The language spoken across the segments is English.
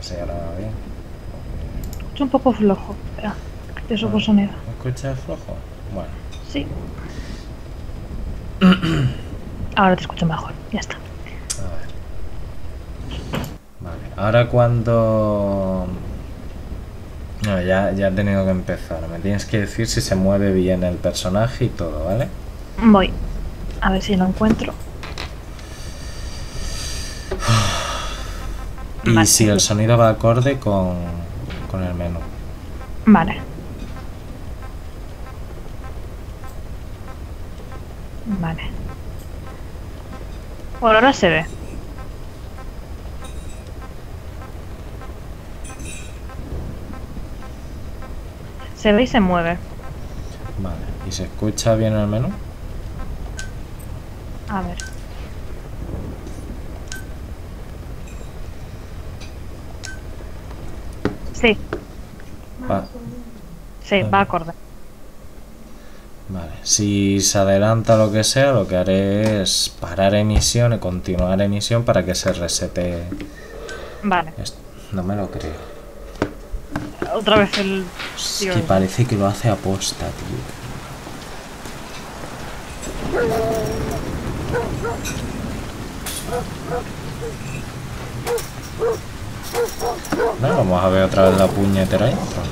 ver si ahora va bien. Es un poco flojo. Espera, que subo sonido. ¿Me escuchas flojo? Bueno. Sí. Ahora te escucho mejor. Ya está. A ver. Vale. Ahora cuando... No, ya he tenido que empezar. Me tienes que decir si se mueve bien el personaje y todo, ¿vale? Voy. A ver si lo encuentro. Y Vale. si el sonido va acorde con el menú. Vale. Vale. Por ahora se ve. Se ve y se mueve. Vale. ¿Y se escucha bien el menú? A ver. Sí. Va. Sí, va acorde. Vale. Si se adelanta lo que sea, lo que haré es parar emisión y continuar emisión para que se resete. Vale. No me lo creo. Otra vez el... Es que parece que lo hace aposta, tío. No, vamos a ver otra vez la puñetera intro.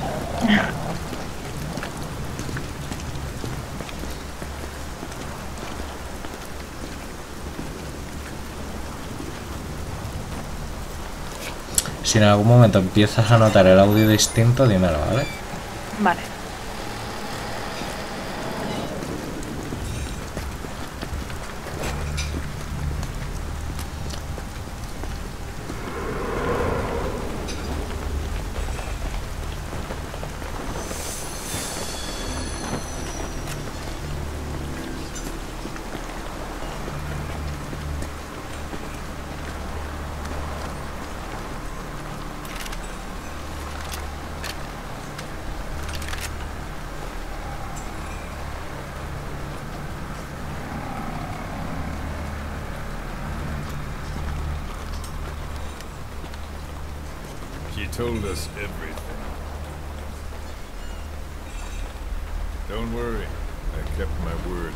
Si en algún momento empiezas a notar el audio distinto, dímelo, ¿vale? Vale. She told us everything. Don't worry, I kept my word.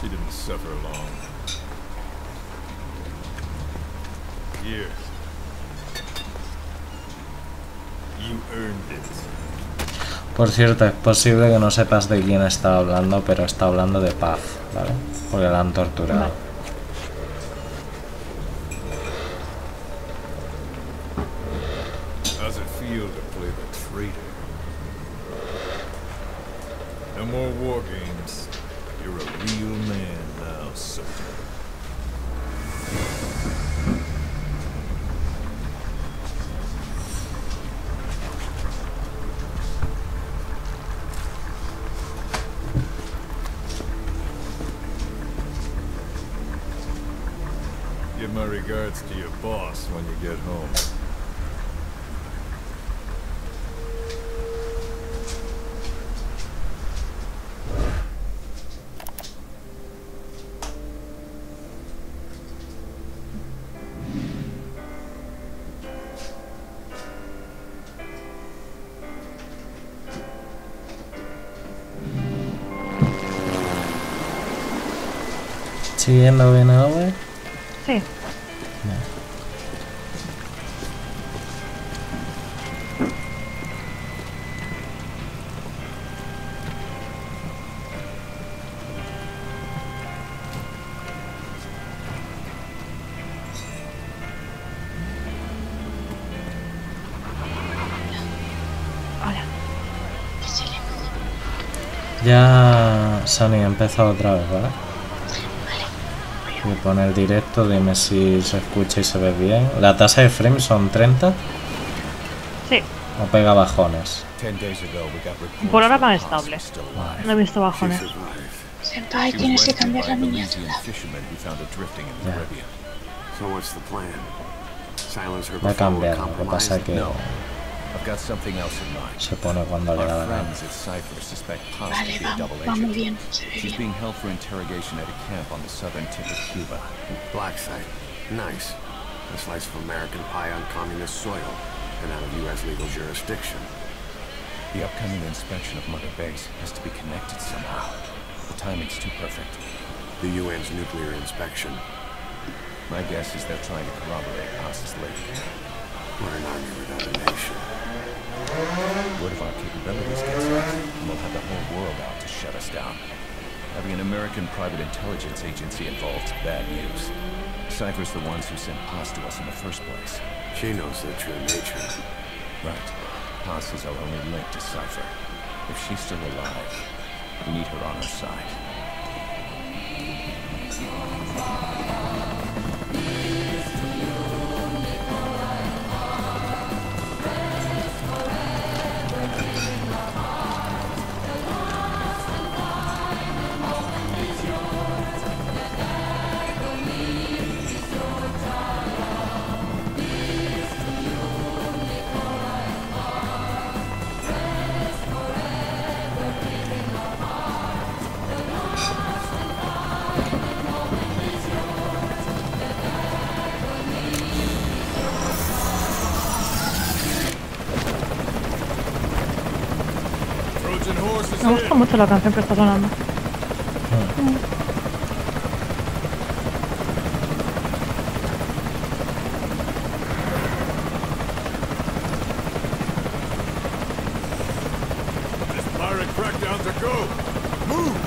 She didn't suffer long. Here. You earned it. Por cierto, es posible que no sepas de quién está hablando, pero está hablando de Paz, ¿vale? Porque la han torturado. Vale. How's it feel to play the traitor? No more war games. You're a real man now, SOBRE. Give my regards to your boss when you get home. ¿Siguiendo bien el audio? Sí. Hola. Ya, Sony, ha empezado otra vez, ¿vale? Voy a poner directo, dime si se escucha y se ve bien. ¿La tasa de frames son 30? Sí. ¿O pega bajones? Por ahora van estables. No he visto bajones. Senpai, tienes que cambiar la miniatura. Va a cambiar, lo que pasa que se pone cuando le da la gana. Vale, va muy bien. Se ve She's bien. being held for interrogation at a camp on the southern tip of Cuba. Black site. Nice. A slice of American pie on communist soil and out of U.S. legal jurisdiction. The upcoming inspection of Mother Base has to be connected somehow. The timing's too perfect. The UN's nuclear inspection. My guess is they're trying to corroborate Haas's lake. We're an army without a nation. Word of our capabilities gets out, and we'll have the whole world out to shut us down. Having an American private intelligence agency involved's bad news. Cypher's the ones who sent Haas to us in the first place. She knows their true nature. Right. Haas is our only link to Cypher. If she's still alive, we need her on our side. Me gusta mucho la canción que está sonando. This pirate crackdown's a go! Move!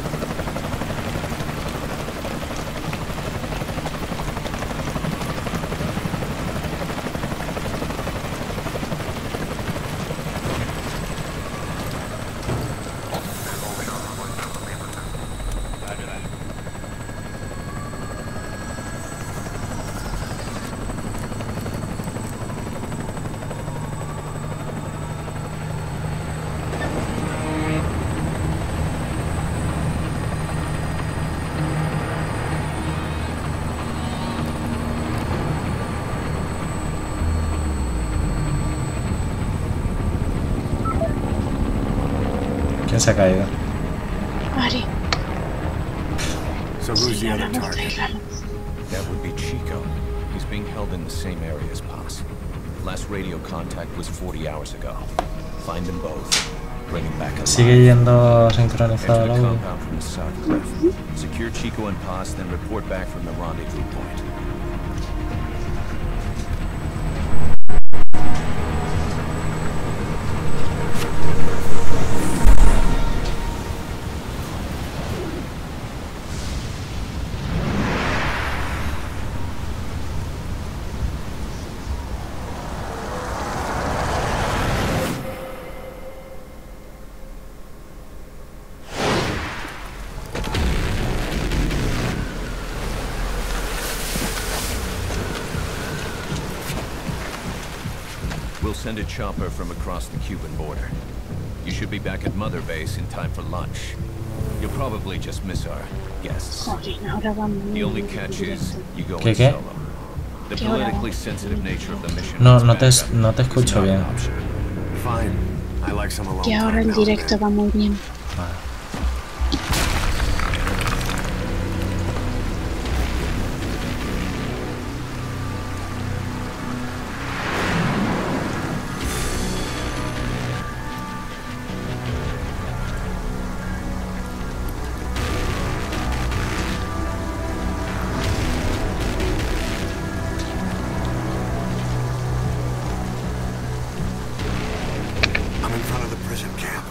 ¿Quién se ha caído? Ari. So who's the other target? That would be Chico. He's being held in the same area as Paz. Last radio contact was 40 hours ago. Find them both. Bring him back alive. Sigue yendo sincronizado el Enter the audio. compound from the south cliff. Secure Chico and Paz, then report back from the rendezvous point. We'll send a chopper from across the Cuban border. You should be back at Mother Base in time for lunch. You'll probably just miss our guests. Ahora vamos. The only catch is you go ¿Qué, in qué? solo. The politically sensitive nature of the mission. No, means no te, backup no te is escucho not an bien. option. Fine. I like some alone Que ahora time el now and directo then. va muy bien. Vale. I'm in front of the prison camp.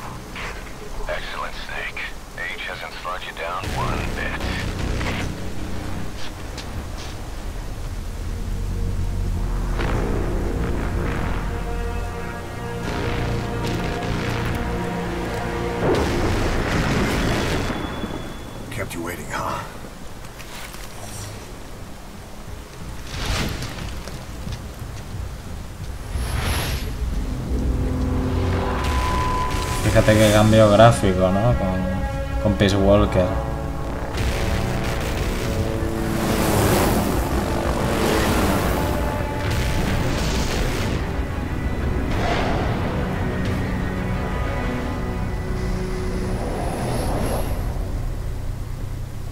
Excellent, Snake. Age hasn't slowed you down one bit. Kept you waiting, huh? Fíjate que cambio gráfico, ¿no? Con Peace Walker.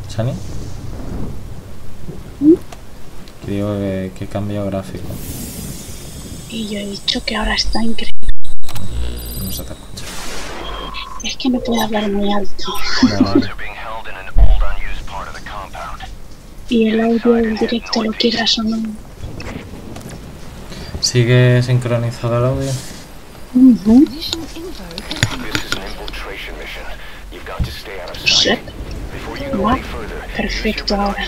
¿Sani? Que digo que cambia gráfico. Y yo he dicho que ahora está increíble. No se te escucha. Es que no puedo hablar muy alto. Vale. Y el audio del directo, lo quieras o no. ¿Sigue sincronizado el audio? Sí. Va. Perfecto ahora.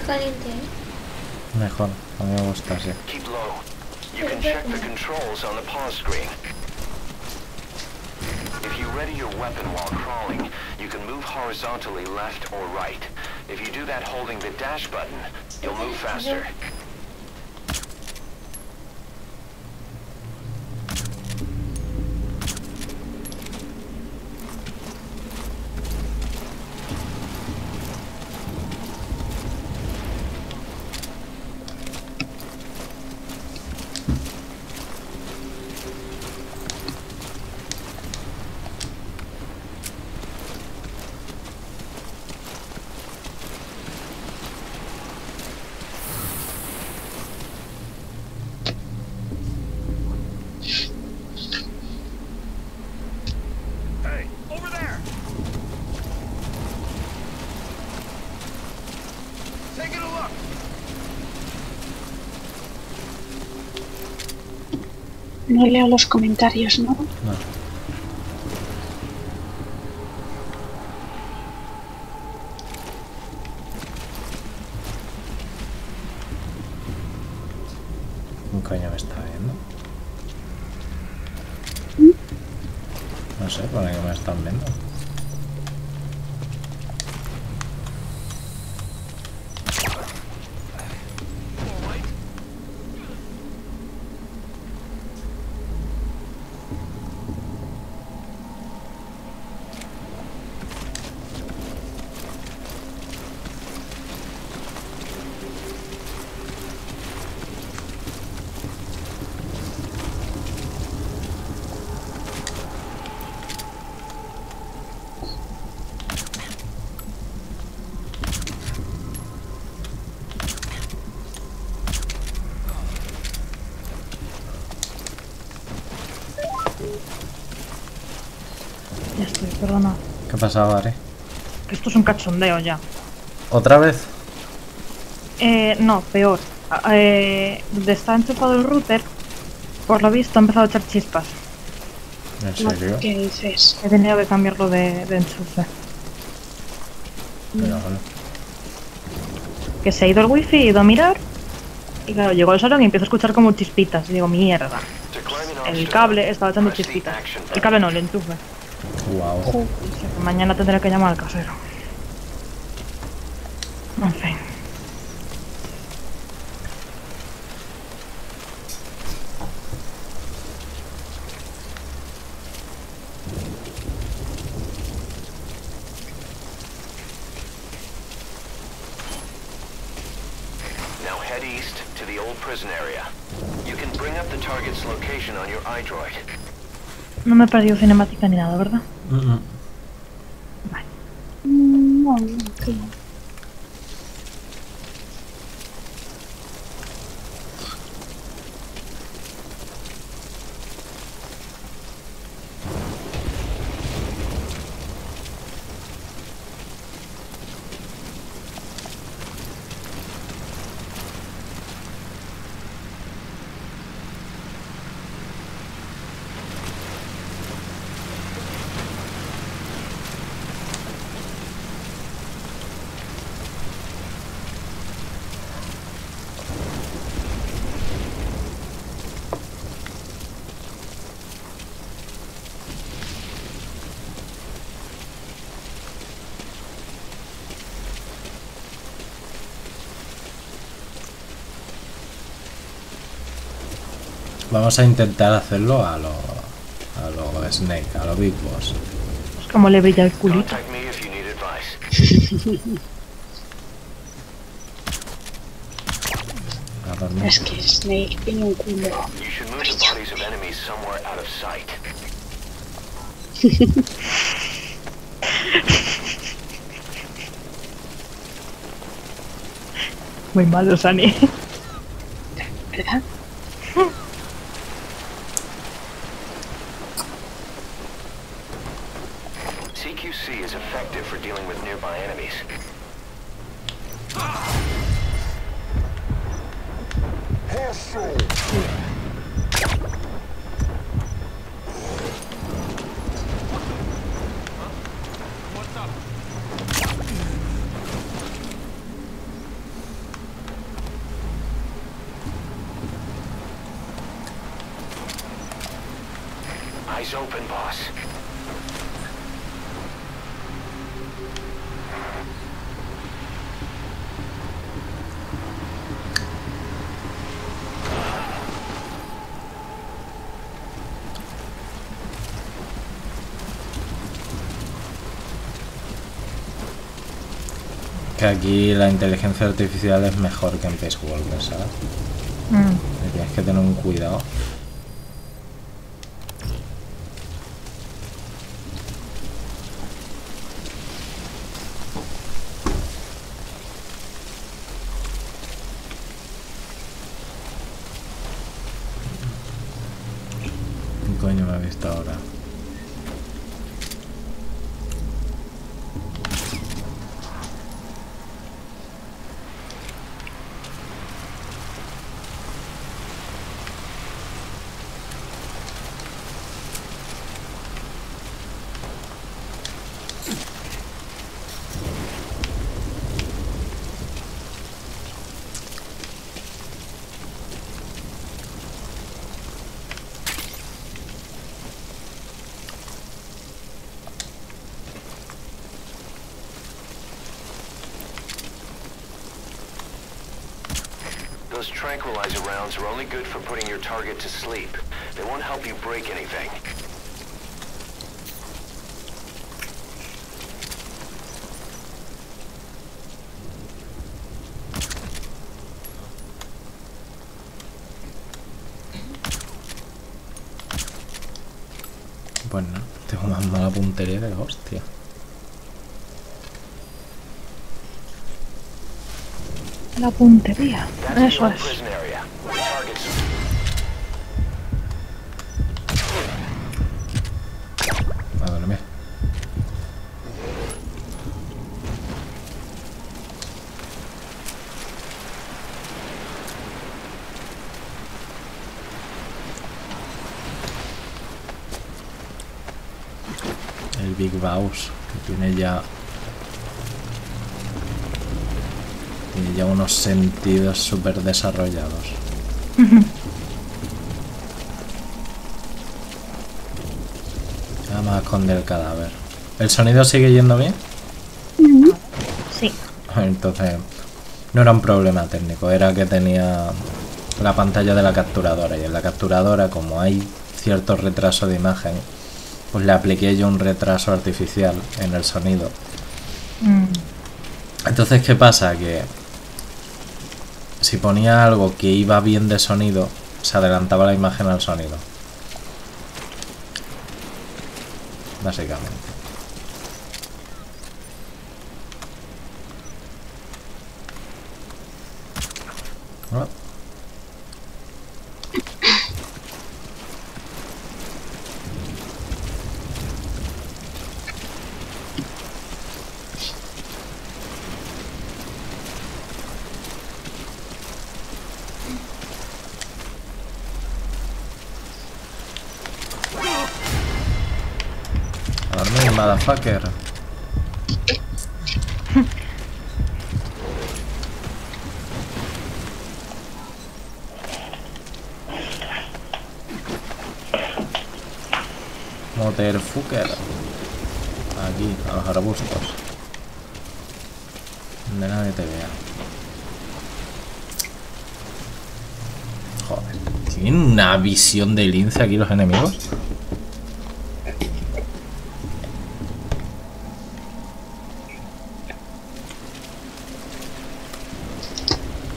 Caliente. Mejor, a mí me gusta así. Keep low. You can check the controls on the pause screen. If you ready your weapon while crawling, you can move horizontally left or right. If you do that holding the dash button, you'll move faster. No leo los comentarios, ¿no? No. ¿Un coño me está viendo? No sé, pone que me están viendo. Ya estoy, perdona. ¿Qué pasaba, Ari? Que esto es un cachondeo ya. ¿Otra vez? No, peor. Donde está enchufado el router, por lo visto ha empezado a echar chispas. ¿En serio? ¿Qué dices? He tenido que cambiarlo de enchufe. Pero bueno. Que se ha ido el wifi, he ido a mirar. Y claro, llegó al salón y empiezo a escuchar como chispitas. Y digo, mierda. El cable estaba echando chispitas. El cable no, el enchufe. Wow. O sea, que mañana tendré que llamar al casero. En fin. Now head east to the old prison area. You can bring up the target's location on your iDroid. No me he perdido cinemática ni nada, ¿verdad? Vale. No, no, creo. Vamos a intentar hacerlo a lo Snake, a lo Big Boss. Es como le brilla el culito. Contact me if you need advice. A dormir. Es que Snake tiene un culo. You should move the bodies of enemies somewhere out of sight. Muy malo, Sani. ¿Verdad? CQC is effective for dealing with nearby enemies. Eyes open, boss. Que aquí la inteligencia artificial es mejor que en Peace Walker, ¿sabes? Tienes que tener un cuidado. ¿Qué coño me he visto ahora? Those tranquilizer rounds are only good for putting your target to sleep. They won't help you break anything. Pues no, tengo más mala puntería que la hostia. La puntería. Eso es. Prison area. Targets. A dormir. El Big Boss, que tiene ya unos sentidos súper desarrollados. Vamos a esconder el cadáver. ¿El sonido sigue yendo bien? Sí. Entonces no era un problema técnico, era que tenía la pantalla de la capturadora, y en la capturadora, como hay cierto retraso de imagen, pues le apliqué yo un retraso artificial en el sonido. Entonces, ¿qué pasa? Que si ponía algo que iba bien de sonido, se adelantaba la imagen al sonido. Básicamente. ¿No? Dormir, motherfucker. Motherfucker. Aquí, a los arbustos. Donde nadie te vea. Joder, ¿Tienen una visión de lince aquí los enemigos?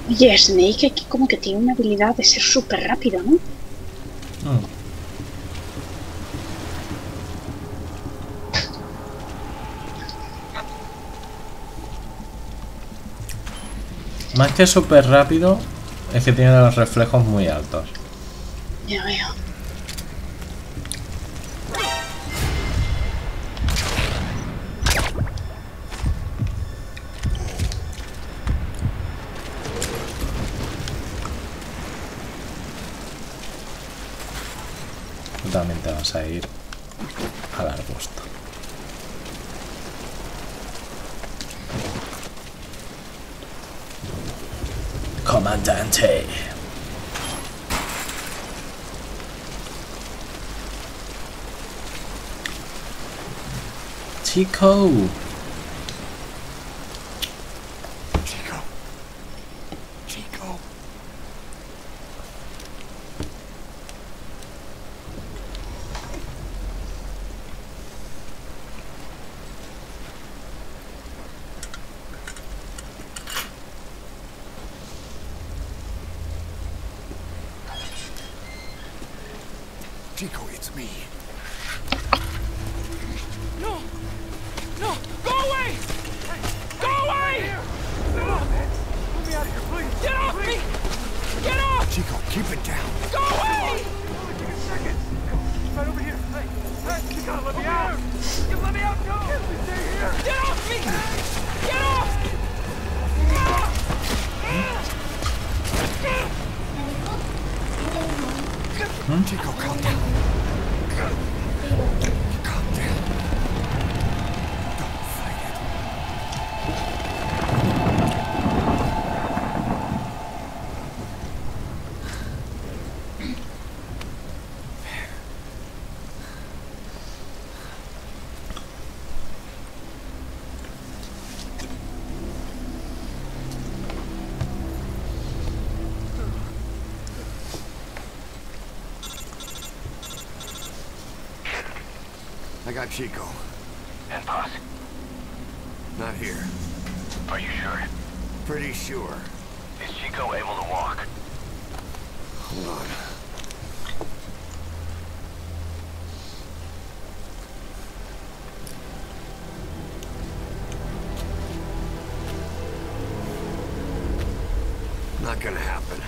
Oye, Snake aquí como que tiene una habilidad de ser súper rápido, ¿no? Más que súper rápido, es que tiene los reflejos muy altos. Ya veo. Tú también te vas a ir al arbusto. Comandante. Chico. Chico. Chico, it's me. No! No! Go away! Go away! Get off, man! Let me out of here, please! Get off me! Get off! Chico, keep it down. Go away! Give me a second. Right over here. Hey, hey, you gotta let me out! You let me out, go! Stay here! Get off me! Get off! Chico, calm down. Calm down. Don't fight it. I got Chico. And Paz? Not here. Are you sure? Pretty sure. Is Chico able to walk? Hold on. Not gonna happen.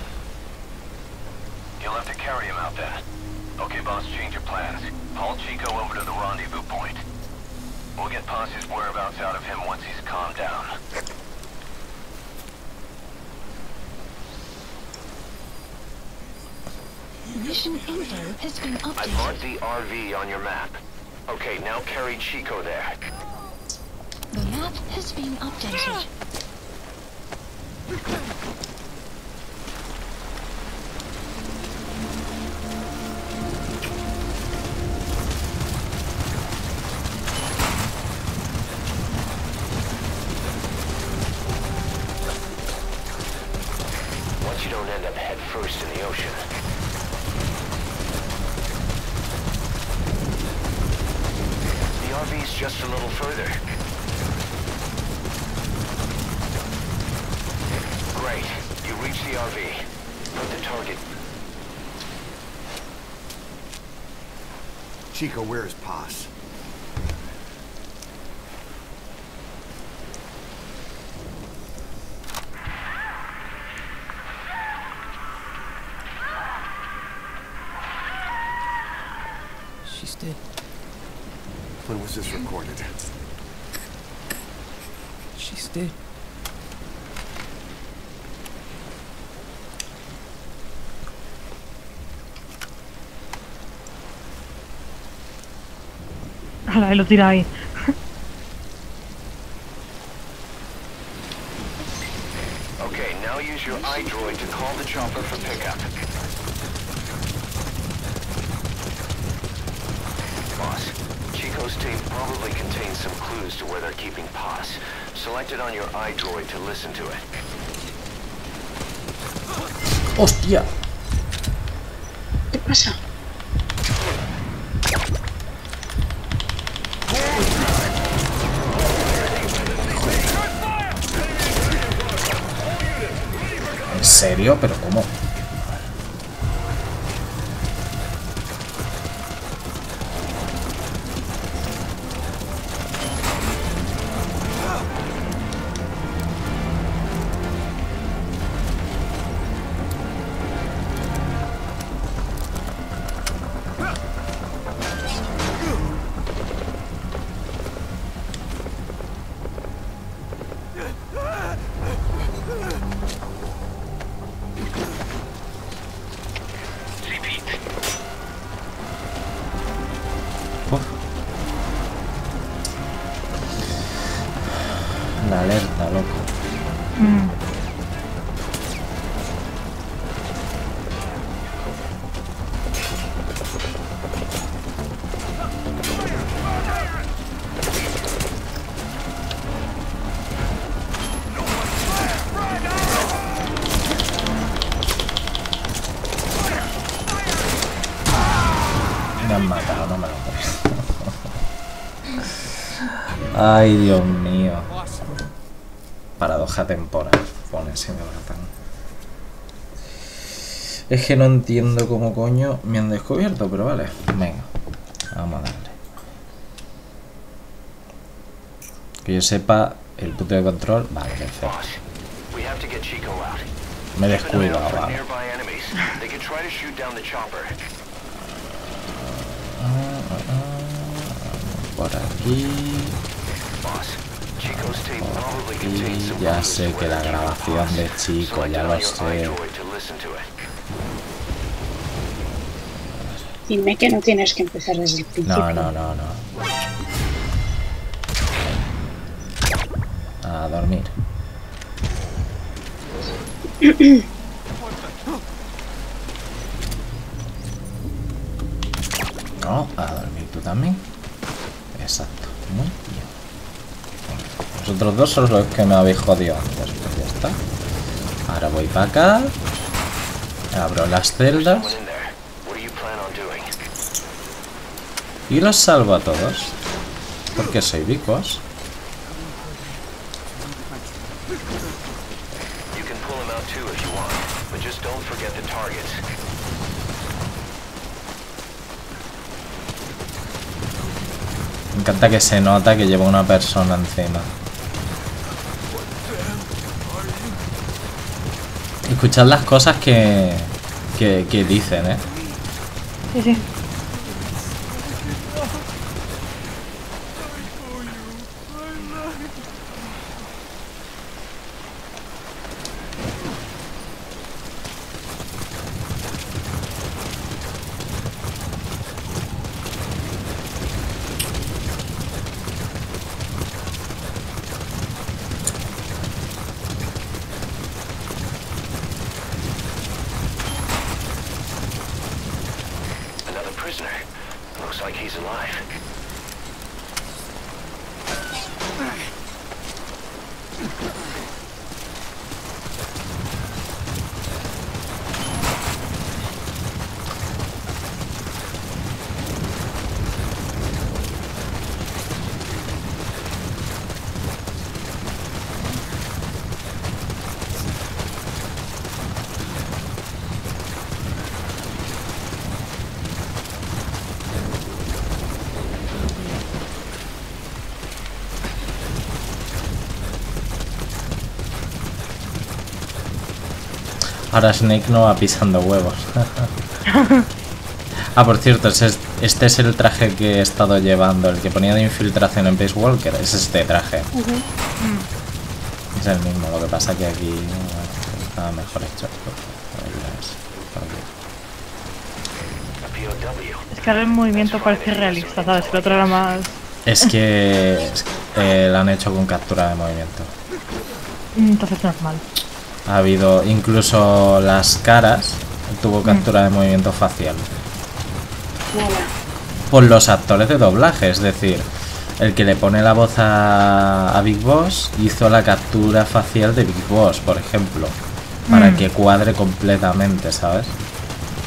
You'll have to carry him out then. Okay, boss, change your plans. Haul Chico over to the rendezvous point. We'll get Paz's whereabouts out of him once he's calmed down. Mission info has been I updated. marked the RV on your map. Okay, now carry Chico there. The map has been updated. Once you don't end up head first in the ocean. The RV's just a little further. Great. You reach the RV. Put the target. Chico, where is Paz? She's dead. When was this recorded? She's dead. Ala, y lo tira ahí. Okay, now use your iDroid to call the chopper for pickup. Boss, Chico's tape probably contains some clues to where they're keeping Paz. Select it on your iDroid to listen to it. ¡Hostia! ¿Qué pasa? ¿En serio? ¿Pero cómo? La alerta, loco. Me han matado, no me lo creo. Ay, Dios mío. Paradoja temporal, pone si me matan. Es que no entiendo cómo coño me han descubierto, pero vale. Venga, vamos a darle. Que yo sepa, el punto de control. Vale, perfecto. Me he descuidado, vale. Por aquí. Y ya sé que la grabación de Chico, ya lo sé. Dime que no tienes que empezar desde el principio. No. A dormir. No, a dormir tú también. Exacto, muy bien. Vosotros dos sois los que me habéis jodido antes, pues ya está. Ahora voy para acá. Abro las celdas. Y los salvo a todos. Porque soy vicos. Me encanta que se nota que lleva una persona encima. Escuchad las cosas que dicen, ¿eh? Sí, sí. Ahora Snake no va pisando huevos. Ah, por cierto, este es el traje que he estado llevando, el que ponía de infiltración en Peace Walker. Es este traje. Es el mismo, lo que pasa que aquí está mejor hecho. Es que ahora el movimiento parece realista, ¿sabes? El otro era más... Es que lo han hecho con captura de movimiento. Entonces normal. Ha habido incluso las caras, tuvo captura de movimiento facial. Por los actores de doblaje, es decir, el que le pone la voz a Big Boss hizo la captura facial de Big Boss, por ejemplo, para que cuadre completamente, ¿sabes?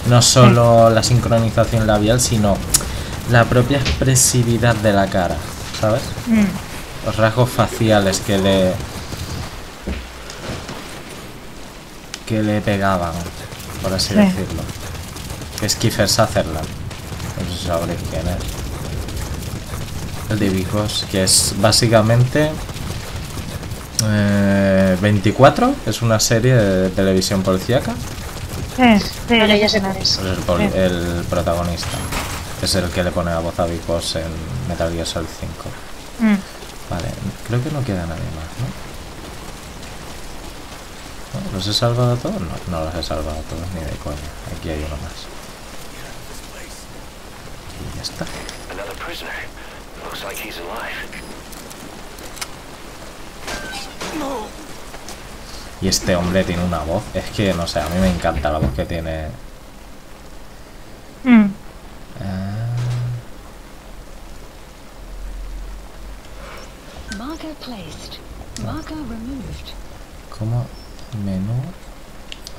No solo la sincronización labial, sino la propia expresividad de la cara, ¿sabes? Los rasgos faciales que le pegaban, por así decirlo. Que es Kiefer Sutherland. No sé si sabréis quién es. El de Big Boss, que es básicamente 24, es una serie de televisión policíaca. Vale, ya sé cuál es. Pues el protagonista es el que le pone la voz a Big Boss en Metal Gear Solid 5. Vale, creo que no queda nadie más, ¿no? ¿Los he salvado a todos? No los he salvado a todos, ni de coña. Aquí hay uno más. Y ya está. Y este hombre tiene una voz. Es que, no sé, a mí me encanta la voz que tiene. Marker placed. Marker removed. ¿Cómo? Menú.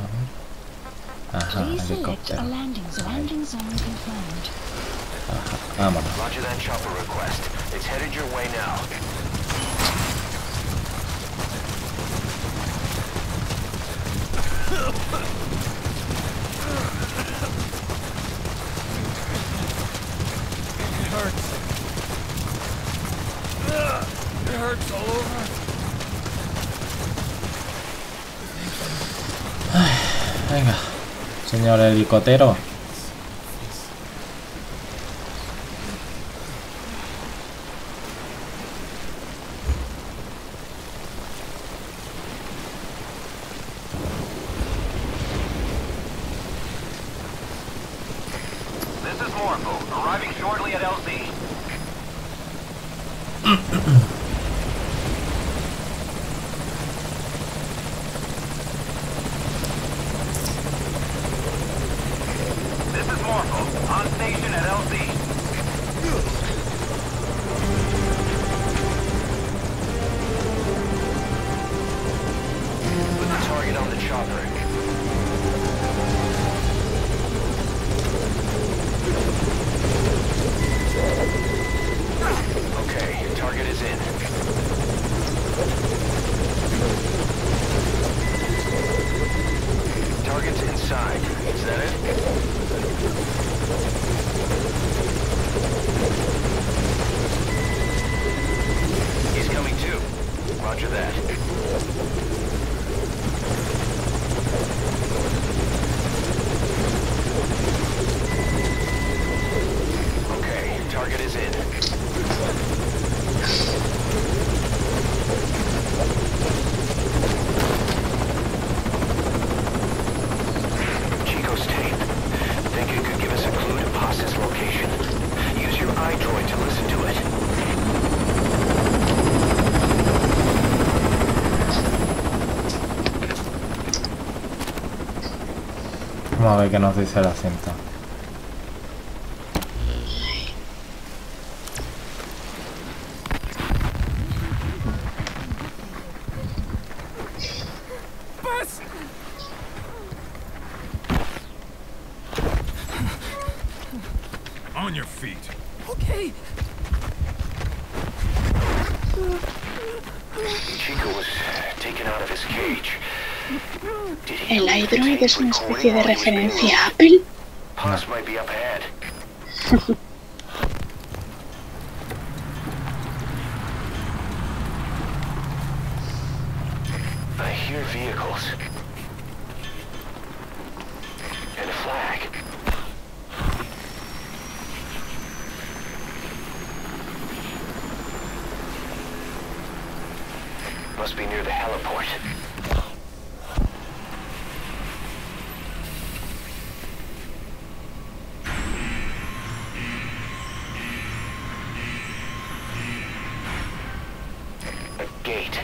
A ver. Ajá, Please select helicóptero. a landing zone confirmed. Ajá, vámonos. Roger that chopper request. It's headed your way now. It hurts all over. Venga, señor helicóptero. This is Morpho, arriving shortly at LZ. This is Morpho, on station at LZ. Put the target on the chopper. Okay, target is in. Target's inside. Is that it? He's coming too. Roger that. Okay, target is in. Chico's tape. Think it could give us a clue to Paz's location. Use your iDroid to listen to it. Vamos a ver qué nos dice la cinta. On your feet. Okay. Chico was taken out of his cage. Did he El leave the iDroid tape es una recording especie de while he was being referencia a moved? Apple. Paz might be up ahead. I hear vehicles. And a flag. Must be near the heliport. A gate.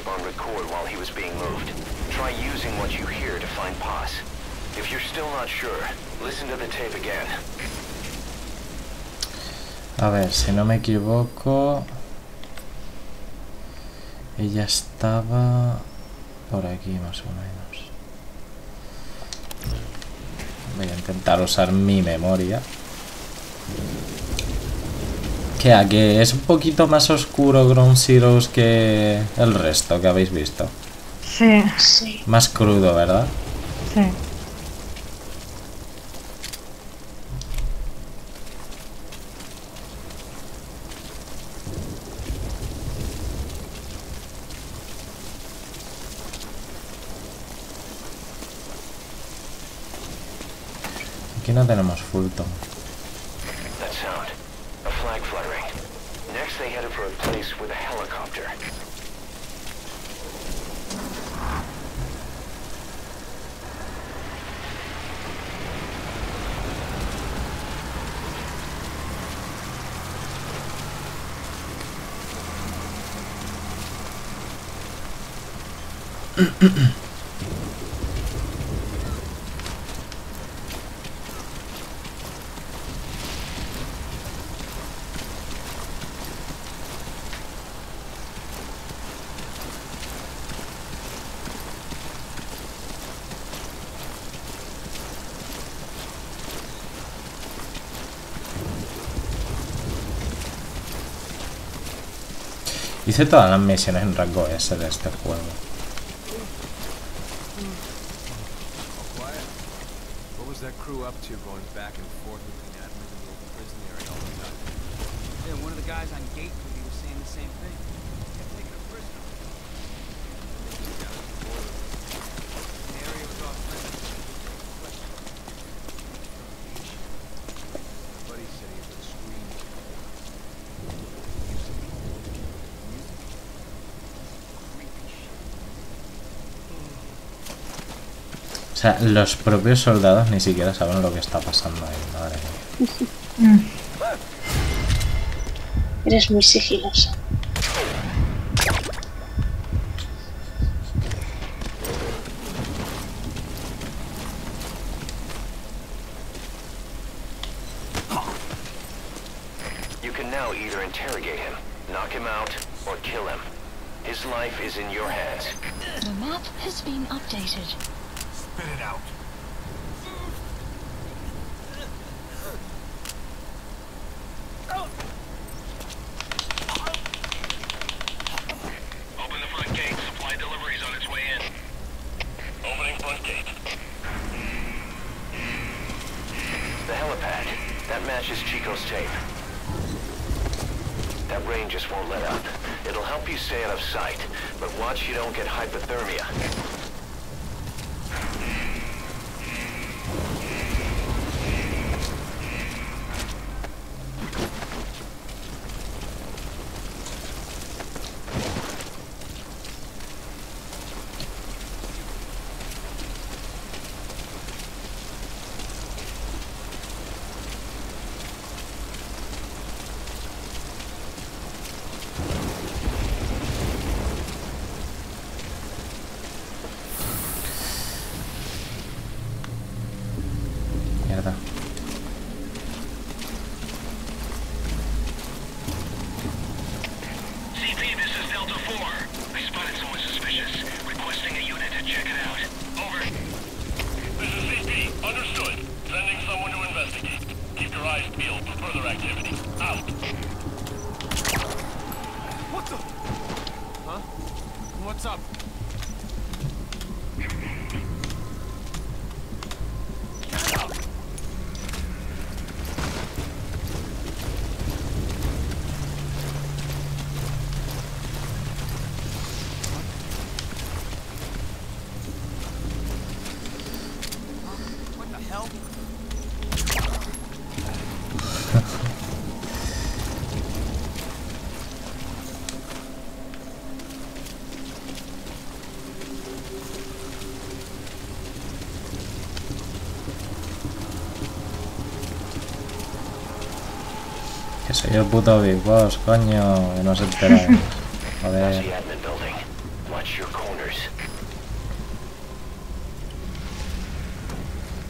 chip on record while he was being moved. Try using what you hear to find Paz. If you're still not sure, listen to the tape again. A ver, si no me equivoco, ella estaba por aquí más o menos. Voy a intentar usar mi memoria. Que es un poquito más oscuro Ground Zeroes que el resto que habéis visto. Sí. Sí. Más crudo, ¿verdad? Sí. Aquí no tenemos Fulton. That sound. A flag fluttering. Next they headed for a place with a helicopter. Hice todas las misiones en rango S de este juego. What was that crew up to going back and forth between admin and the old prison area all the time? Yeah, one of the guys on gate duty was saying the same thing. Kept taking a prisoner. The area was off limits. My buddy said he heard screaming. O sea, los propios soldados ni siquiera saben lo que está pasando ahí, madre mía. Eres muy sigiloso. You can now either interrogate him, knock him out, or kill him. His life is in your hands. The map has been updated. Spit it out. Open the front gate. Supply deliveries on its way in. Opening front gate. The helipad. That matches Chico's tape. That rain just won't let up. It'll help you stay out of sight, but watch you don't get hypothermia. Mierda. CP, this is Delta 4. I spotted someone suspicious. Requesting a unit to check it out. Over. This is CP. Understood. Sending someone to investigate. Keep your eyes peeled for further activity. Out. What the? Huh? What's up? What the hell? Que soy el puto Big Boss, coño, que no se entera. Joder.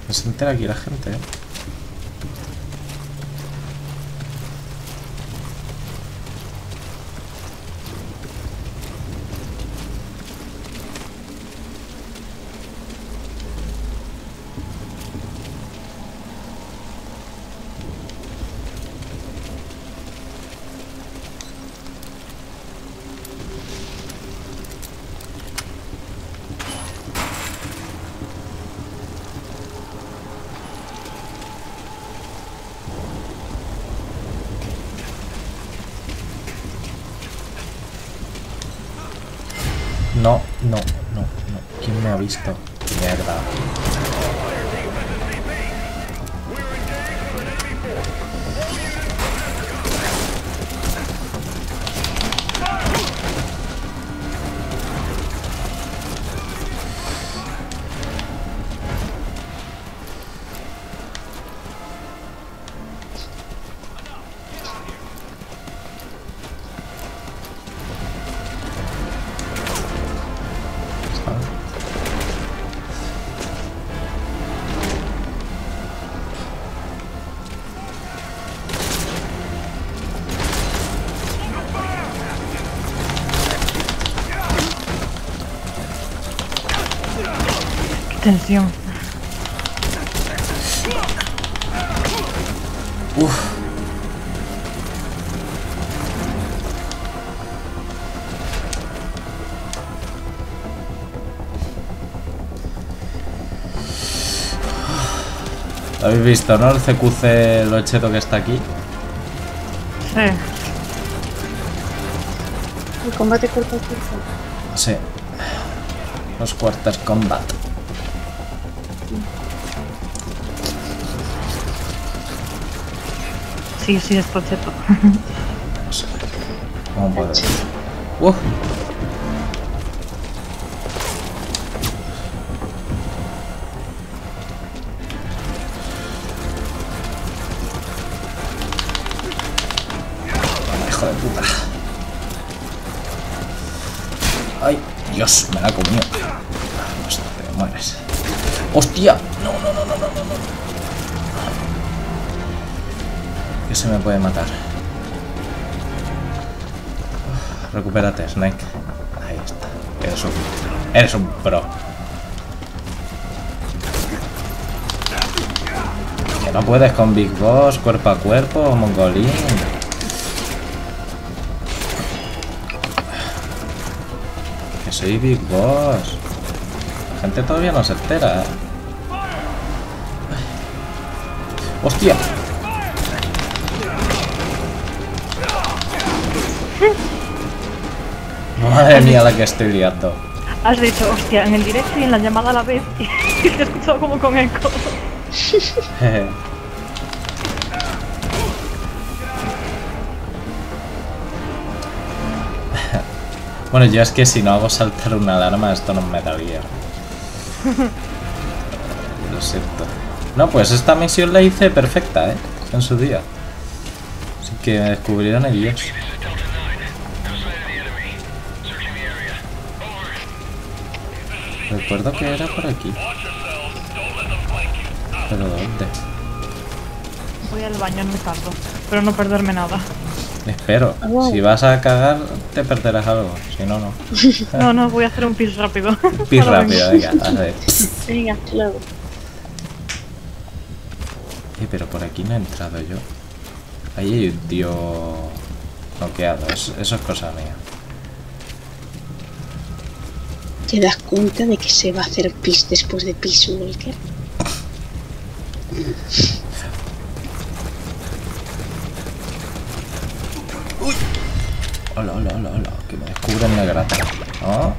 No se entera aquí la gente, ¿eh? No. ¿Quién me ha visto? Mierda. Tensión. Uf. ¿Lo habéis visto, no? El CQC, lo cheto que está aquí. Sí. El combate cuerpo a cuerpo. Sí. Los quarters combat. Sí, esto cheto. Vamos a ver. ¿Cómo puede ser? Hijo de puta. Ay, Dios, me la ha comido. Hostia, te mueres. ¡Hostia! No. Que se me puede matar. Recupérate, Snake. Ahí está. Eres un pro. Que no puedes con Big Boss, cuerpo a cuerpo, mongolín. Que soy Big Boss. La gente todavía no se entera. ¡Hostia! Madre mía, la que estoy liando. Has dicho, hostia, en el directo y en la llamada a la vez. Y te he escuchado como con eco. Bueno, yo es que si no hago saltar una alarma, esto no me daría. Lo siento. No, pues esta misión la hice perfecta, ¿eh? En su día. Así que me descubrieron el dios. Recuerdo que era por aquí. ¿Pero dónde? Voy al baño, no tardo. Pero no perderme nada. Espero. Si vas a cagar, te perderás algo. Si no, no. No, voy a hacer un pis rápido. Un pis rápido, venga, a ver. Venga, luego. Pero por aquí no he entrado yo. Ahí hay un tío noqueado. Eso es cosa mía. ¿Te das cuenta de que se va a hacer pis después de Peace Walker? ¡Uy! Hola, que me descubren la grata. ¿No?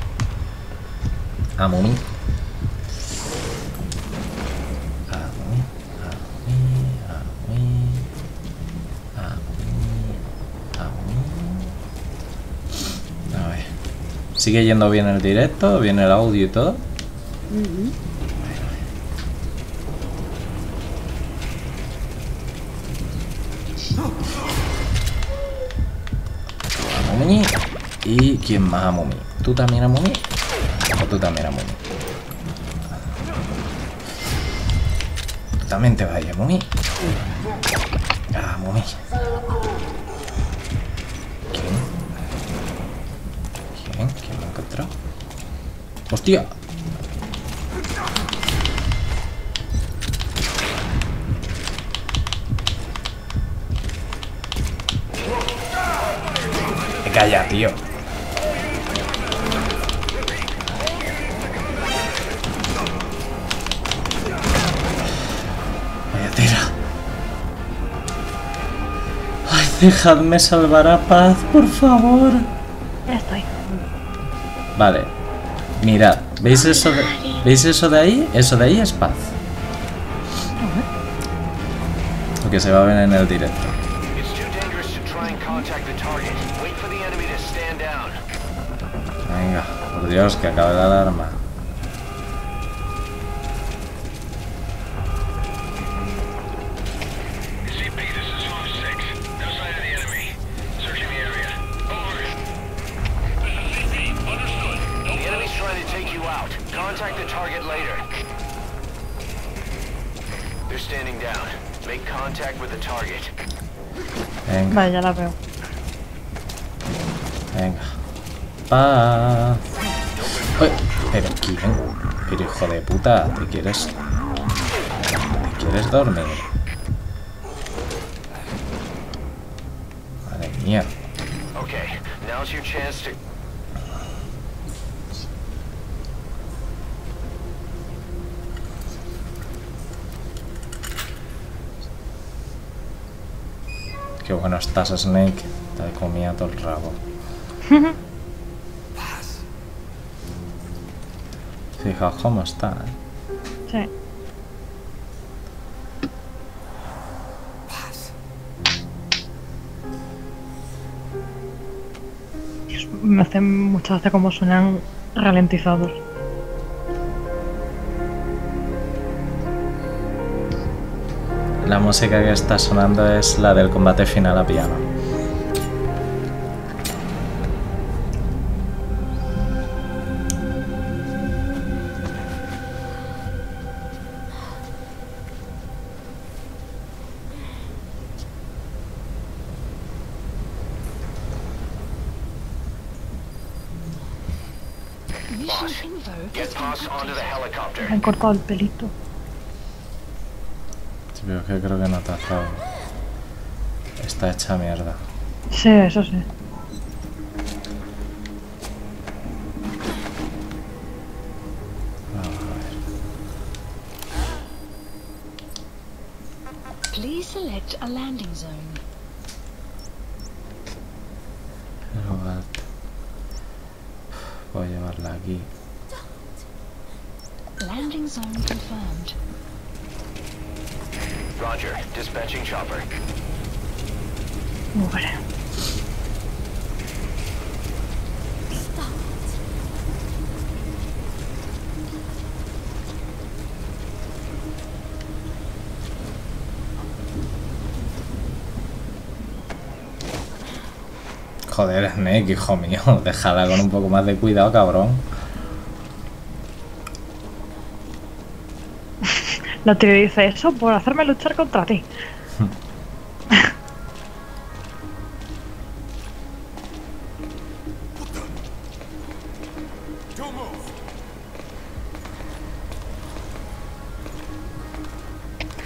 A Mumi. A ver. ¿Sigue yendo bien el directo? ¿Bien el audio y todo? ¿Y quién más a Mumi? ¿Tú también a Mumi? tú también a Mumi. Tú también te vayas, Mumi. Ah, Mumi. ¿Quién me ha encontrado? ¡Hostia! Calla, tío. Vaya tira. Ay, dejadme salvar a Paz, por favor. Ya estoy. Vale. Mirad, ¿veis eso de, ¿veis eso de ahí? Eso de ahí es Paz. Lo que se va a ver en el directo. Venga, por Dios, que acabe la alarma. Venga. Vale, ya la veo. Venga. Paz. Uy, pero ¿quién? Pero hijo de puta, ¿te quieres dormir? Madre mía. Okay, now's your chance to... Qué bueno estás, Snake. Te comía todo el rabo. Fijaos cómo está, Sí. Dios, me hace muchas veces como suenan ralentizados. La música que está sonando es la del combate final a piano. Me han cortado el pelito. Sí, pero que creo que no te has dado. Está hecha mierda. Sí, eso sí. Vamos a ver. Please select a landing zone. Pero voy a llevarla aquí. Landing zone confirmed. Roger, dispatching chopper. Vale. Joder, Snake, hijo mío. Déjala con un poco más de cuidado, cabrón. La tía dice eso por hacerme luchar contra ti.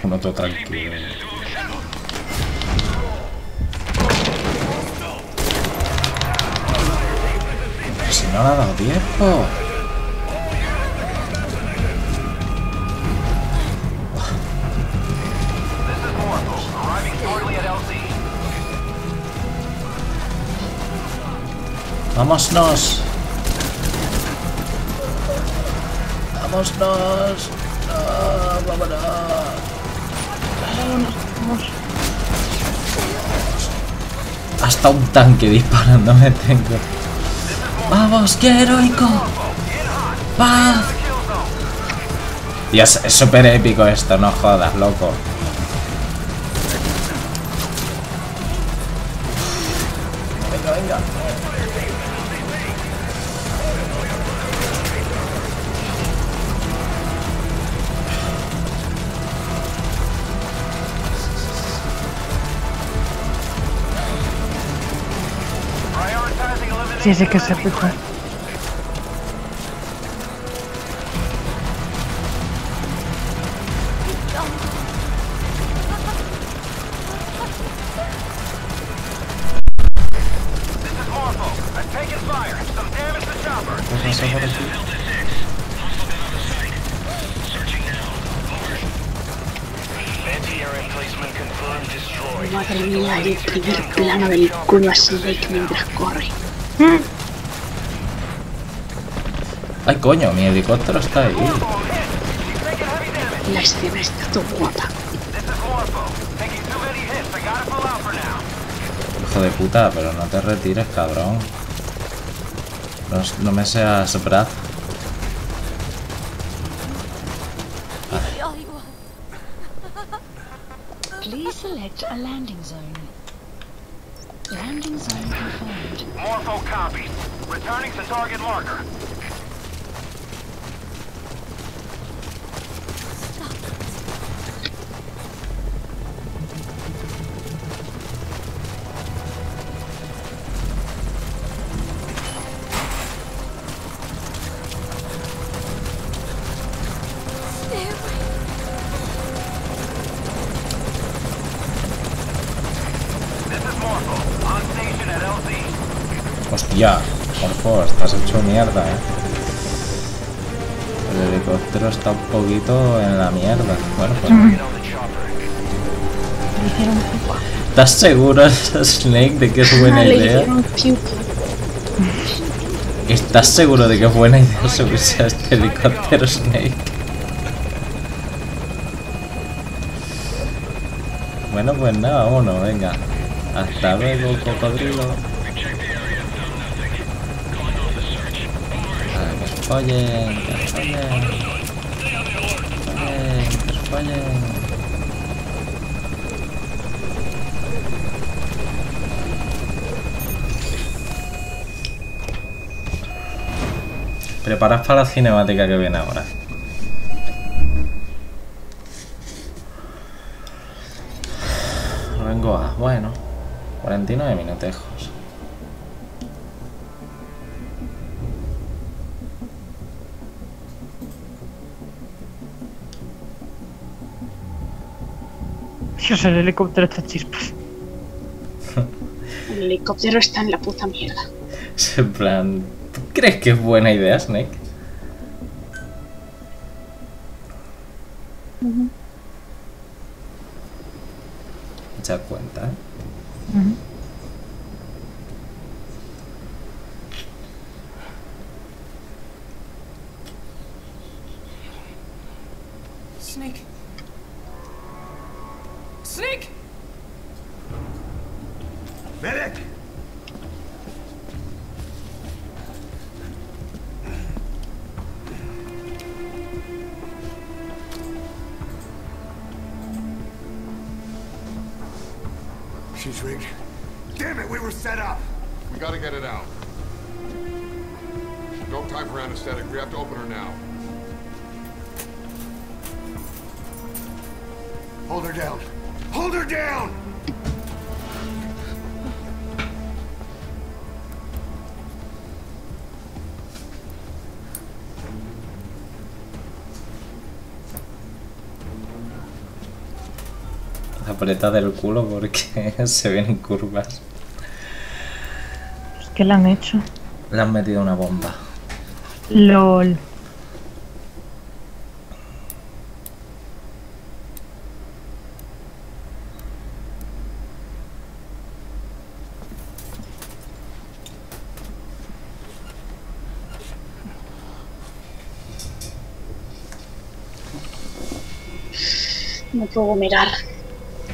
Uno todo tranquilo. Pero si no le ha dado tiempo. ¡Vámonos! ¡Vámonos! ¡Ah, vámonos! Vamos. Hasta un tanque disparándome tengo. ¡Vamos, qué heroico! ¡Paz! Y es súper épico esto, no jodas, loco. Venga, venga. Sí, sí que se escucha. Madre mía, el primer plano del culo a Snake mientras corre. Ay, coño, mi helicóptero está ahí. La escena está todo guapa. Hijo de puta, pero no te retires, cabrón. No me seas Brad. Please select a landing zone. Landing zone confirmed. Morpho copies. Returning to target marker. Hostia, por favor, estás hecho mierda, El helicóptero está un poquito en la mierda. Bueno, pues... ¿Estás seguro, Snake, de que es buena idea? ¿Estás seguro de que es buena idea subirse a este helicóptero, Snake? Bueno, pues nada, vámonos, venga. Hasta luego, cocodrilo. Oye, Preparaos para la cinemática que viene ahora. Vengo a... Bueno, 49 minutejos. Dios, el helicóptero está chispas. El helicóptero está en la puta mierda. En plan... ¿Tú crees que es buena idea, Snake? ¿Te das cuenta, Snake. Snake! Medic! She's rigged. Damn it, we were set up! We gotta get it out. No time for anesthetic. We have to open her now. Hold her down. Hold her down! Aprieta del culo porque se vienen curvas. ¿Qué le han hecho? Le han metido una bomba. LOL. No puedo mirar.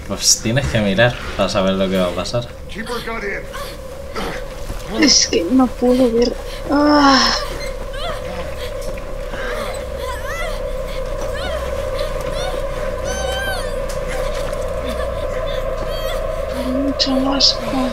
Pues tienes que mirar para saber lo que va a pasar. Es que no puedo ver. ¡Ah! Mucho asco.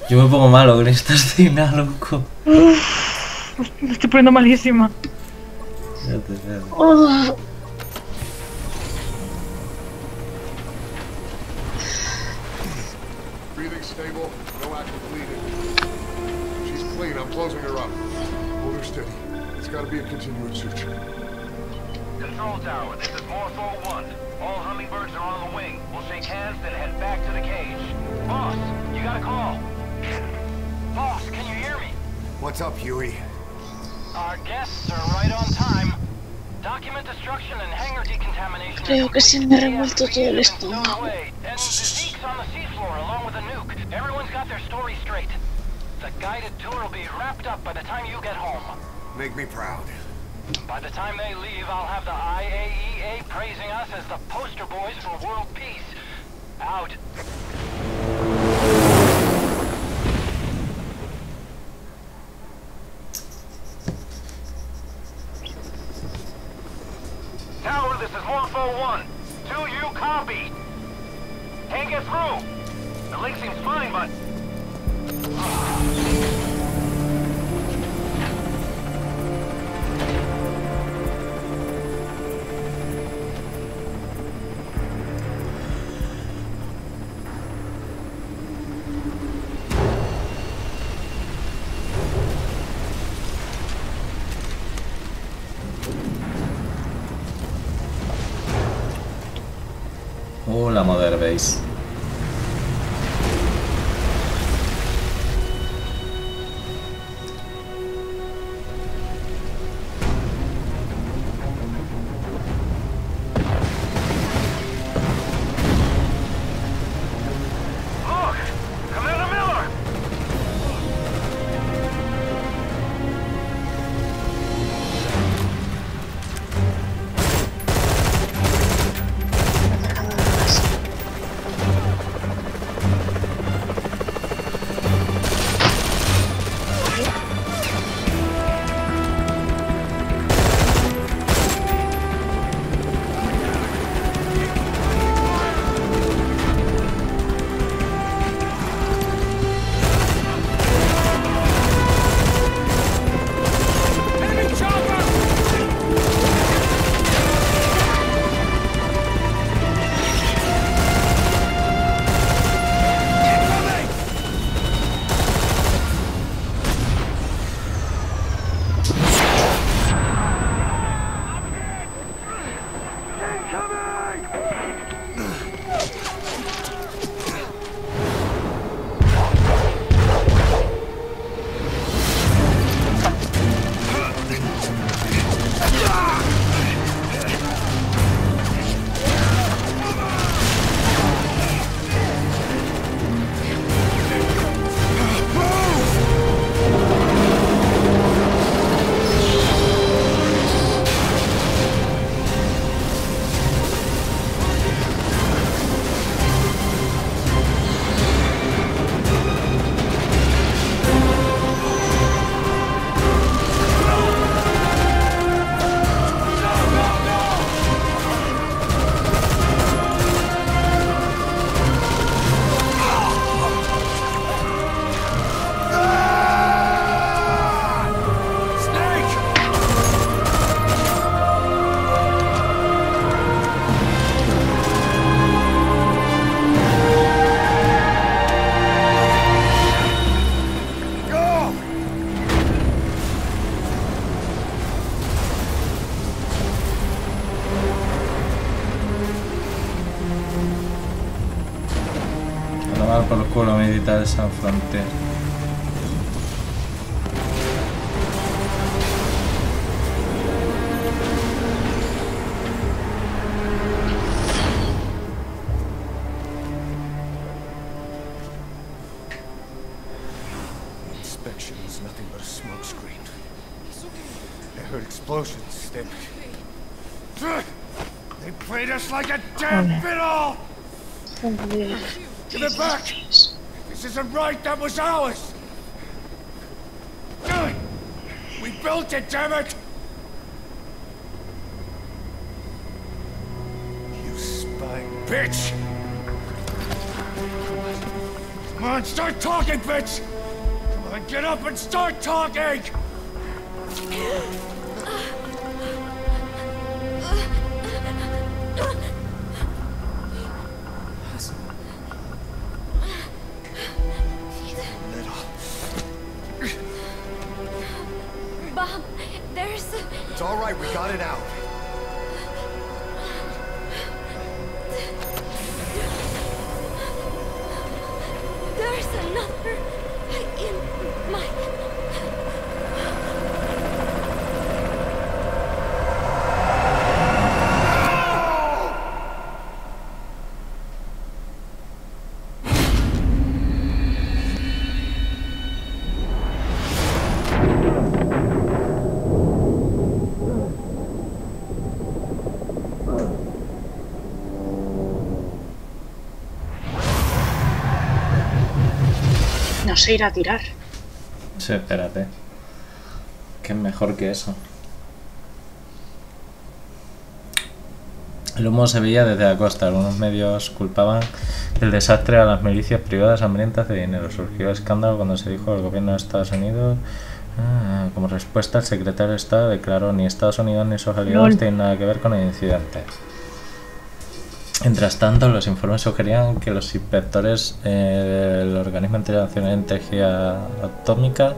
Yo me pongo malo con esta escena, loco. Me estoy poniendo malísima. Fíjate. Oh. Breathing stable, no active bleeding. She's clean, I'm closing her up. Hold her steady. It's gotta be a continuous suture. Control tower, this is Morpho 1. All hummingbirds are on the wing. We'll shake hands, then head back to the cage. Boss, you got a call. Boss, can you hear me? What's up, Huey? Our guests are right on time. Document destruction and hangar decontamination. Creo que se me ha revuelto todo el estómago. And Zeke's on the seafloor along with a nuke. Everyone's got their story straight. The guided tour will be wrapped up by the time you get home. Make me proud. By the time they leave, I'll have the IAEA praising us as the poster boys for world peace. Out. Tower, this is Morpho 1. Do you copy? Can't get through. The link seems fine, but... La Mother Base. Por el culo militar de San Frontier. Inspection was nothing but a smoke screen. I heard explosions. They played us like a damn fiddle! Give it back! This isn't right, that was ours! We built it, damn it! You spying bitch! Come on, start talking, bitch! Come on, get up and start talking! Bob, there's... It's all right, we got it out. There's another in my... No se irá a tirar. Sí, espérate. Que es mejor que eso. El humo se veía desde la costa. Algunos medios culpaban del desastre a las milicias privadas hambrientas de dinero. Surgió el escándalo cuando se dijo al gobierno de Estados Unidos. Como respuesta, el secretario de Estado declaró: ni Estados Unidos ni sus aliados tienen nada que ver con el incidente. Mientras tanto, los informes sugerían que los inspectores del Organismo Internacional de Energía Atómica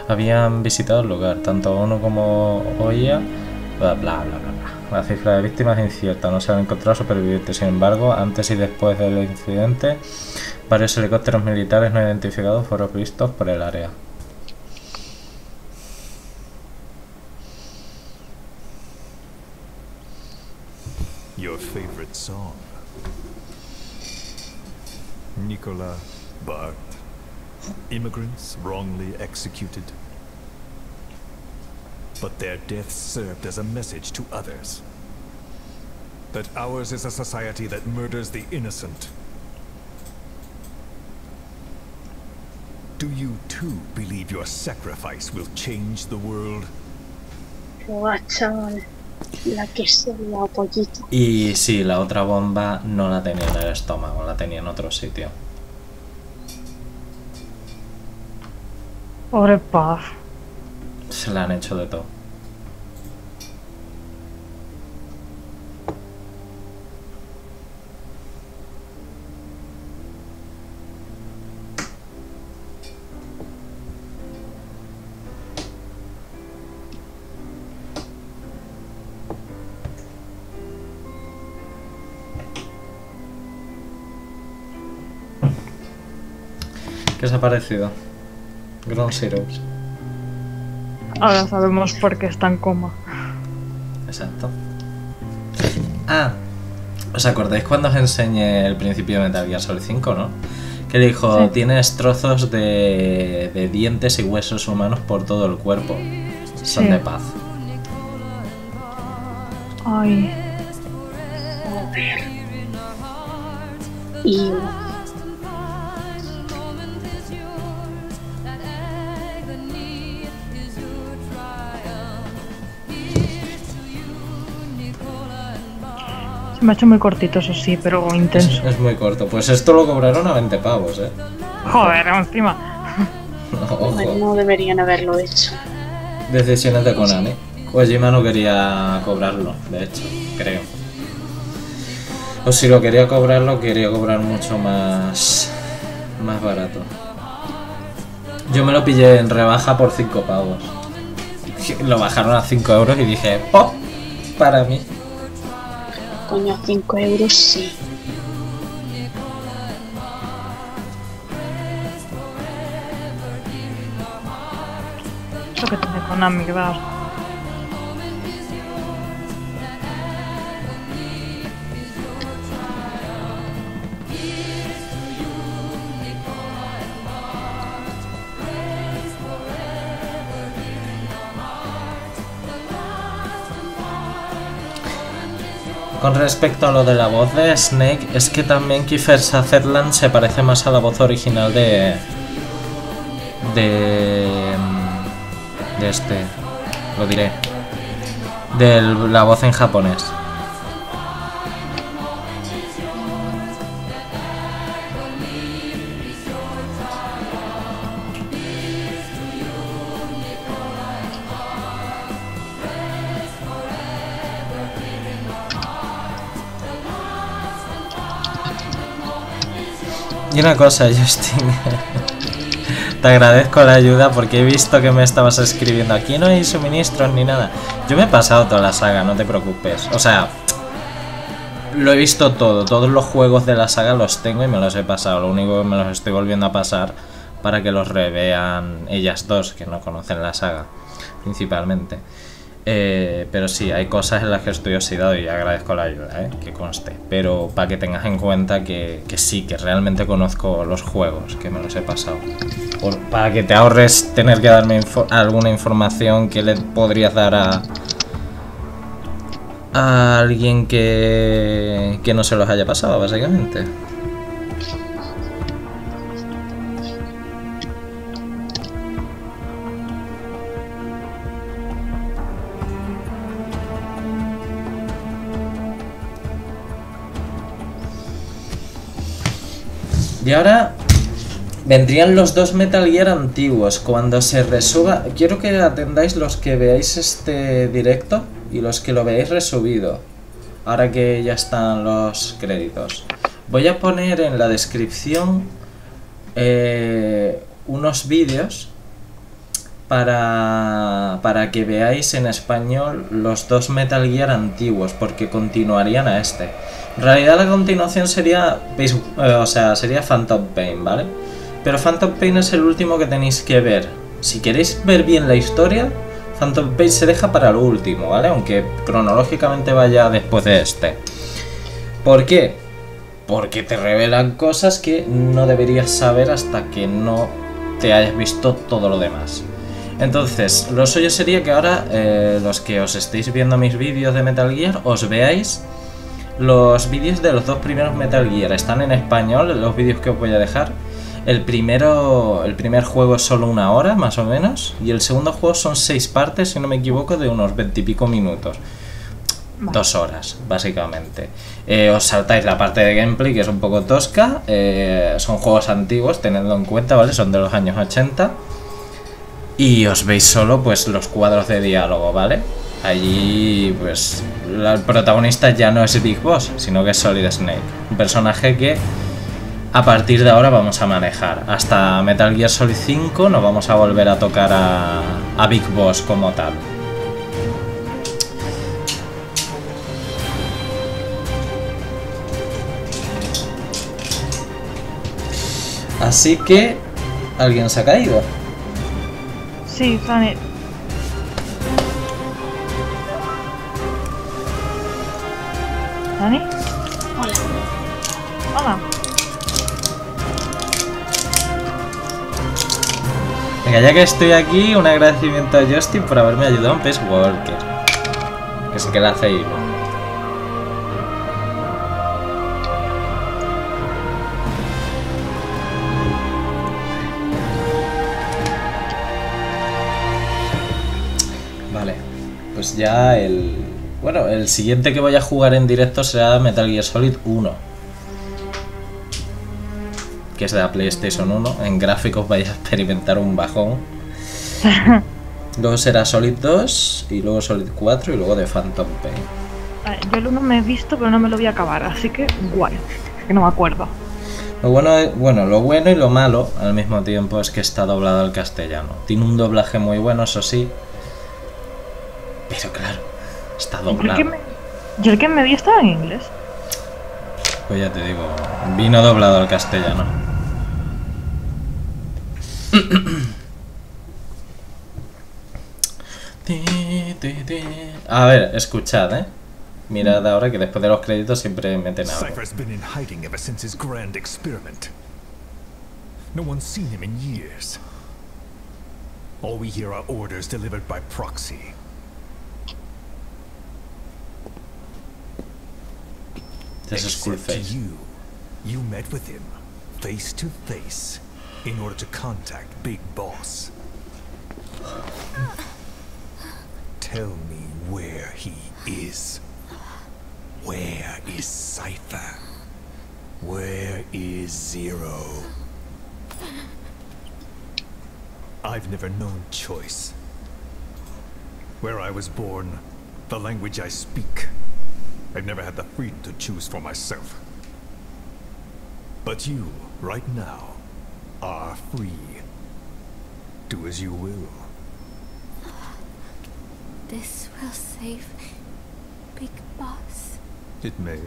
habían visitado el lugar, tanto ONU como OIA, bla bla bla bla. La cifra de víctimas es incierta, no se han encontrado supervivientes. Sin embargo, antes y después del incidente, varios helicópteros militares no identificados fueron vistos por el área. Your favorite song. Nicola, Bart. Immigrants wrongly executed. But their deaths served as a message to others. That ours is a society that murders the innocent. Do you too believe your sacrifice will change the world? Buah, chaval. La que se la pollito. Y sí, la otra bomba no la tenía en el estómago, la tenía en otro sitio. Pobre Paz. Se la han hecho de todo. ¿Qué os ha parecido? Ground Zeroes. Ahora sabemos por qué está en coma. Exacto. Ah, ¿os acordáis cuando os enseñé el principio de Metal Gear Solid 5, no? Que dijo, sí, tienes trozos de dientes y huesos humanos por todo el cuerpo. Son de paz. Ay. A ver. Y... me ha hecho muy cortito, eso sí, pero intenso. Es muy corto. Pues esto lo cobraron a 20 pavos, ¿eh? Joder, encima. Ojo. No deberían haberlo hecho. Decisiones de Konami. Kojima no quería cobrarlo, de hecho, creo. O si lo quería cobrarlo, quería cobrar mucho más barato. Yo me lo pillé en rebaja por 5 pavos. Lo bajaron a 5 euros y dije, ¡oh! Para mí. Coño, 5 euros sí. Eso que tiene Konami, que va. Con respecto a lo de la voz de Snake, es que también Kiefer Sutherland se parece más a la voz original de este, lo diré, de la voz en japonés. Y una cosa, Justin. Te agradezco la ayuda porque he visto que me estabas escribiendo. Aquí no hay suministros ni nada. Yo me he pasado toda la saga, no te preocupes. O sea, lo he visto todo. Todos los juegos de la saga los tengo y me los he pasado. Lo único que me los estoy volviendo a pasar para que los revean ellas dos, que no conocen la saga, principalmente. Pero sí, hay cosas en las que estoy oxidado y agradezco la ayuda, que conste. Pero para que tengas en cuenta que sí, que realmente conozco los juegos, que me los he pasado. Para que te ahorres tener que darme alguna información que le podrías dar a alguien que no se los haya pasado, básicamente. Y ahora vendrían los dos Metal Gear antiguos. Cuando se resuba, quiero que atendáis los que veáis este directo y los que lo veáis resubido, ahora que ya están los créditos. Voy a poner en la descripción unos vídeos para que veáis en español los dos Metal Gear antiguos, porque continuarían a este. En realidad la continuación sería sería Phantom Pain, ¿vale? Pero Phantom Pain es el último que tenéis que ver. Si queréis ver bien la historia, Phantom Pain se deja para lo último, ¿vale? Aunque cronológicamente vaya después de este. ¿Por qué? Porque te revelan cosas que no deberías saber hasta que no te hayas visto todo lo demás. Entonces, lo suyo sería que ahora, los que os estéis viendo mis vídeos de Metal Gear, os veáis los vídeos de los dos primeros Metal Gear. Están en español los vídeos que os voy a dejar. El primer juego es solo 1 hora, más o menos. Y el segundo juego son 6 partes, si no me equivoco, de unos 20 y pico minutos. 2 horas, básicamente. Os saltáis la parte de gameplay, que es un poco tosca. Son juegos antiguos, tenedlo en cuenta, ¿vale? Son de los años 80. Y os veis solo, pues, los cuadros de diálogo, ¿vale? Allí, pues, el protagonista ya no es Big Boss, sino que es Solid Snake. Un personaje que a partir de ahora vamos a manejar. Hasta Metal Gear Solid 5 no vamos a volver a tocar a Big Boss como tal. Así que... ¿alguien se ha caído? Sí, Fanny. ¿Dani? Hola. Hola. Venga, ya que estoy aquí, un agradecimiento a Justin por haberme ayudado en Peace Walker. Que sé que la hace hilo. Vale, pues ya bueno, el siguiente que voy a jugar en directo será Metal Gear Solid 1, que es de la PlayStation 1. En gráficos vais a experimentar un bajón. Luego será Solid 2 y luego Solid 4 y luego de Phantom Pain. Yo el 1 me he visto, pero no me lo voy a acabar, así que guay, que no me acuerdo. Lo bueno y lo malo al mismo tiempo es que está doblado al castellano. Tiene un doblaje muy bueno, eso sí, pero claro, está doblado. Yo el que me vi estaba en inglés. Pues ya te digo, vino doblado al castellano. A ver, escuchad, mirad ahora que después de los créditos siempre meten algo. Cypher's been in hiding ever since his grand experiment. No one's seen him in years. All we hear are orders delivered by proxy. This is cool face. You met with him face to face in order to contact Big Boss. Tell me where he is. Where is Cypher? Where is Zero? I've never known choice. Where I was born, the language I speak, I've never had the freedom to choose for myself. But you right now, are free. Do as you will. This will save Big Boss. It may.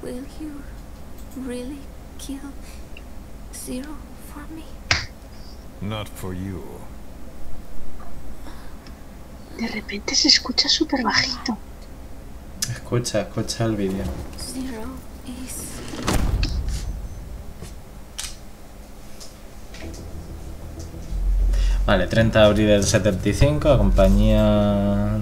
Will you really kill Zero for me? Not for you. De repente se escucha súper bajito. Escucha el vídeo. Zero is... Vale, 30 de abril del 75, la compañía...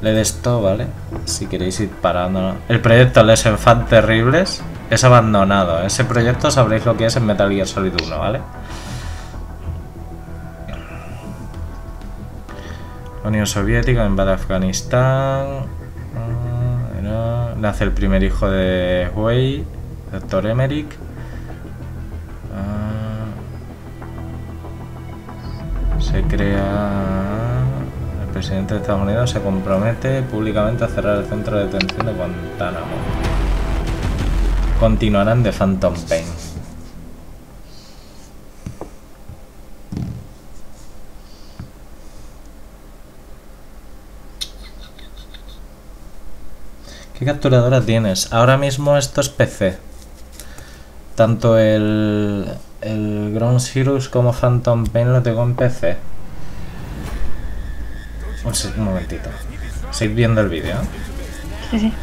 Le de esto, ¿vale? Si queréis ir parando. El proyecto Les Enfants Terribles es abandonado. Ese proyecto sabréis lo que es en Metal Gear Solid 1, ¿vale? La Unión Soviética invade Afganistán. Nace el primer hijo de Huey, Dr. Emmerich. Se crea... El presidente de Estados Unidos se compromete públicamente a cerrar el centro de detención de Guantánamo. Continuarán de Phantom Pain. ¿Qué capturadora tienes? Ahora mismo esto es PC. Tanto el Ground Zeroes como Phantom Pain lo tengo en PC. Un momentito. ¿Seguís viendo el vídeo? Sí, sí.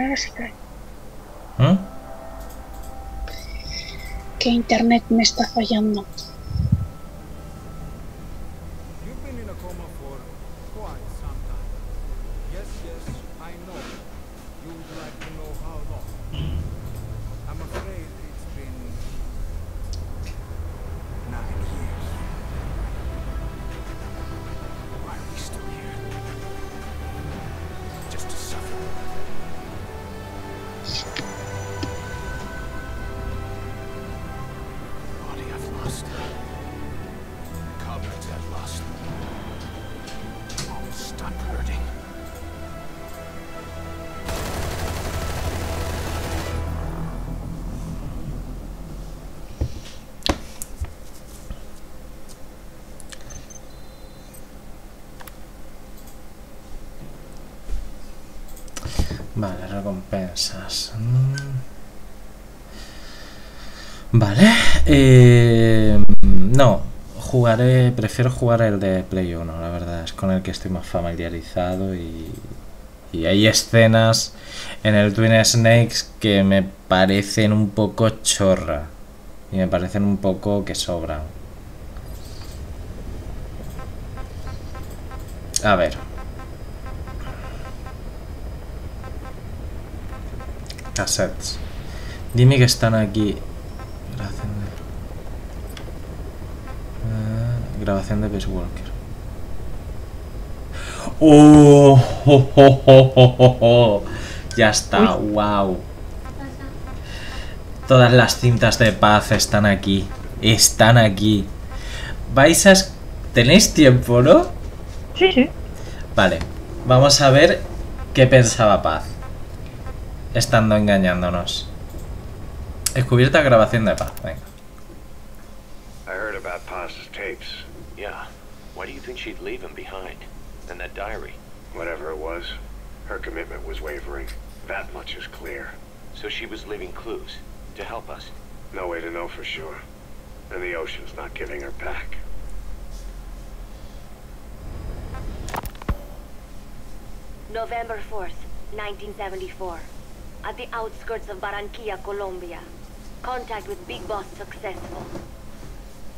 Ahora se cae. ¿Mm? Que internet me está fallando. You've been in a coma for quite some time. Yes, I know. You would like to know how long. I'm afraid it's been 9 years. Why are we still here? Just to suffer. Body I've lost. Comrades I've lost. Oh, stop hurting. Vale, recompensas. Vale. No, prefiero jugar el de Play 1, la verdad. Es con el que estoy más familiarizado y hay escenas en el Twin Snakes que me parecen un poco chorra. Y me parecen un poco que sobran. A ver. Cassettes. Dime que están aquí. Grabación de Best Walker. ¡Oh! Ya está, wow. Todas las cintas de paz están aquí. Están aquí. ¿Tenéis tiempo, no? Sí, sí. Vale, vamos a ver qué pensaba Paz. Estando engañándonos. Descubierta grabación de Paz, venga. I heard about Paz's tapes. Yeah. Why do you think she'd leave him behind? And that diary? Whatever it was, her commitment was wavering. That much is clear. So she was leaving clues to help us. No way to know for sure. And the ocean's not giving her back. November 4th, 1974. At the outskirts of Barranquilla, Colombia. Contact with Big Boss successful.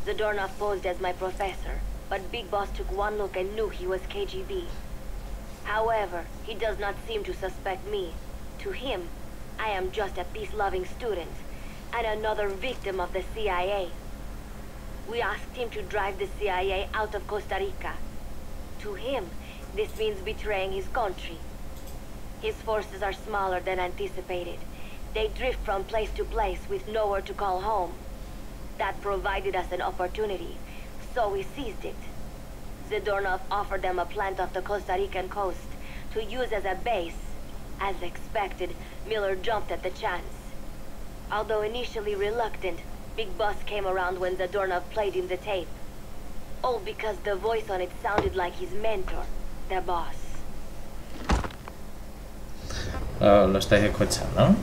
Zadornov posed as my professor. but Big Boss took one look and knew he was KGB. However, he does not seem to suspect me. To him, I am just a peace-loving student, and another victim of the CIA. We asked him to drive the CIA out of Costa Rica. To him, this means betraying his country. His forces are smaller than anticipated. They drift from place to place with nowhere to call home. That provided us an opportunity, so we seized it. Zadornov offered them a plant off the Costa Rican coast to use as a base. As expected, Miller jumped at the chance. Although initially reluctant, Big Boss came around when Zadornov played him the tape. All because the voice on it sounded like his mentor, the boss. Lo estáis escuchando, ¿no?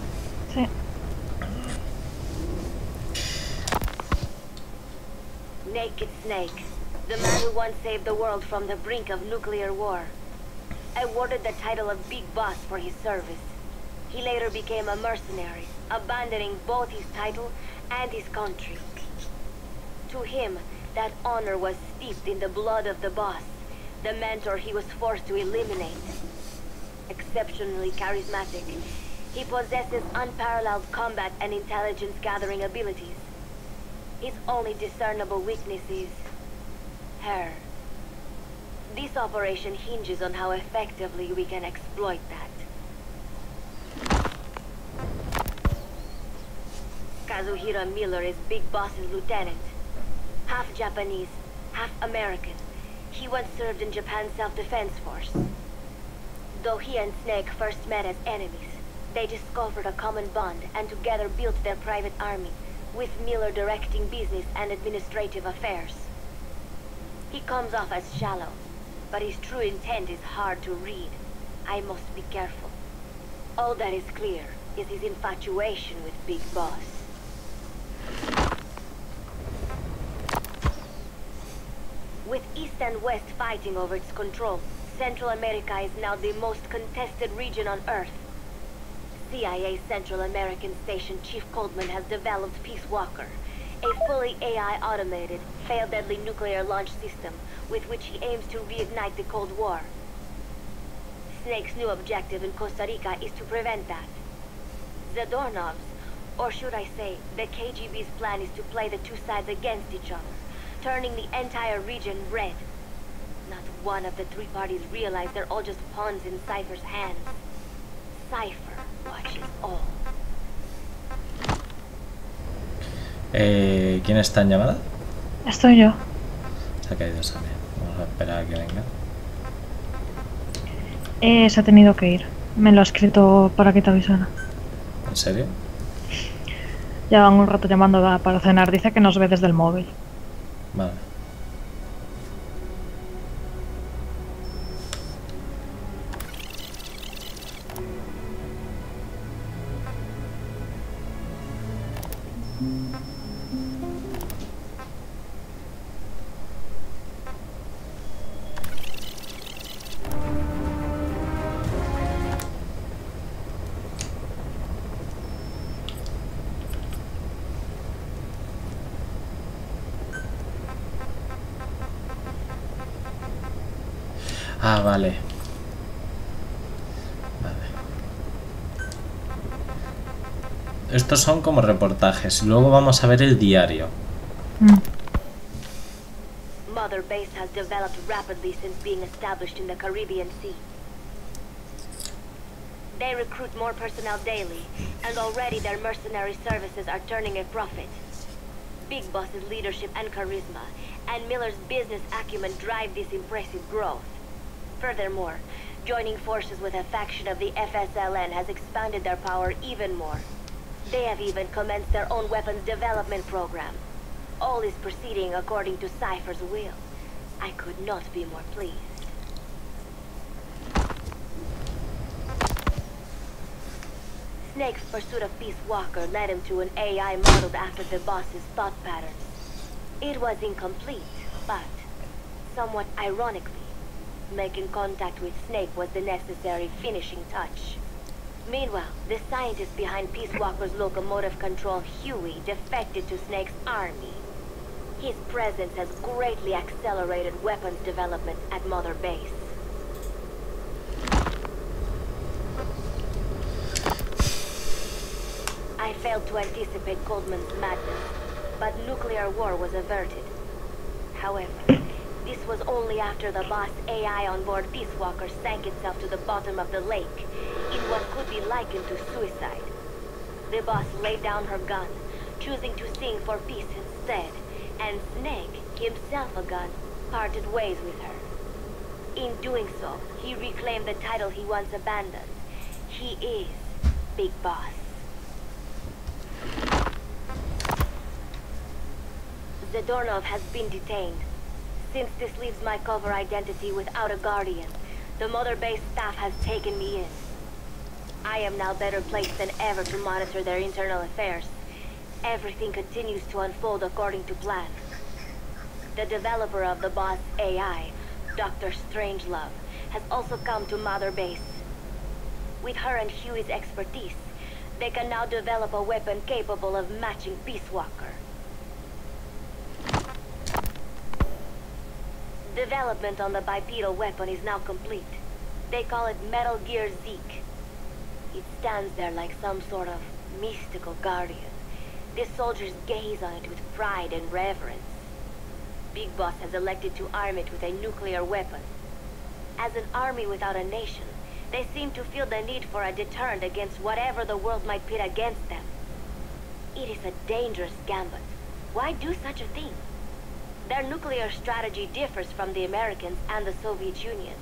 Sí. Naked Snake, the man who once saved the world from the brink of nuclear war. Awarded the title of Big Boss for his service. He later became a mercenary, abandoning both his title and his country. To him, that honor was steeped in the blood of the boss, the mentor he was forced to eliminate. Exceptionally charismatic, he possesses unparalleled combat and intelligence-gathering abilities. His only discernible weakness is her. This operation hinges on how effectively we can exploit that. Kazuhiro Miller is Big Boss's lieutenant. Half Japanese, half American. He once served in Japan's self-defense force. Though he and Snake first met as enemies, they discovered a common bond and together built their private army, with Miller directing business and administrative affairs. He comes off as shallow, but his true intent is hard to read. I must be careful. All that is clear is his infatuation with Big Boss. With East and West fighting over its control, Central America is now the most contested region on Earth. CIA Central American Station Chief Coldman has developed Peace Walker, a fully AI-automated, fail-deadly nuclear launch system with which he aims to reignite the Cold War. Snake's new objective in Costa Rica is to prevent that. Zadornov's, or should I say, the KGB's plan is to play the two sides against each other, turning the entire region red. Not one of the three parties realize they're all just pawns in Cypher's hands. Cypher watches all. ¿Quién está en llamada? Estoy yo. Se ha caído también. Vamos a esperar a que venga. Se ha tenido que ir. Me lo ha escrito para que te avisara. ¿En serio? Llevan un rato llamando para cenar. Dice que nos ve desde el móvil. Vale. Ah, vale. Estos son como reportajes. Luego vamos a ver el diario. Mother Base has developed rapidly since being established in the Caribbean Sea. They recruit more personnel daily, and already their mercenary services are turning a profit. Big Boss's leadership and charisma, and Miller's business acumen drive this impressive growth. Furthermore, joining forces with a faction of the FSLN has expanded their power even more. They have even commenced their own weapons development program. All is proceeding according to Cypher's will. I could not be more pleased. Snake's pursuit of Peace Walker led him to an AI modeled after the boss's thought patterns. It was incomplete, but somewhat ironically, making contact with Snake was the necessary finishing touch. Meanwhile, the scientist behind Peace Walker's locomotive control, Huey, defected to Snake's army. His presence has greatly accelerated weapons development at Mother Base. I failed to anticipate Goldman's madness, but nuclear war was averted. However, this was only after the boss AI on board Peace Walker sank itself to the bottom of the lake in what could be likened to suicide. The boss laid down her gun, choosing to sing for peace instead, and Snake, himself a gun, parted ways with her. In doing so, he reclaimed the title he once abandoned. He is Big Boss. Zadornov has been detained. Since this leaves my cover identity without a guardian, the Mother Base staff has taken me in. I am now better placed than ever to monitor their internal affairs. Everything continues to unfold according to plan. The developer of the boss AI, Dr. Strangelove, has also come to Mother Base. With her and Huey's expertise, they can now develop a weapon capable of matching Peace Walker. Development on the bipedal weapon is now complete. They call it Metal Gear Zeke. It stands there like some sort of mystical guardian. The soldiers gaze on it with pride and reverence. Big Boss has elected to arm it with a nuclear weapon. As an army without a nation, they seem to feel the need for a deterrent against whatever the world might pit against them. It is a dangerous gambit. Why do such a thing? Their nuclear strategy differs from the Americans and the Soviet Union.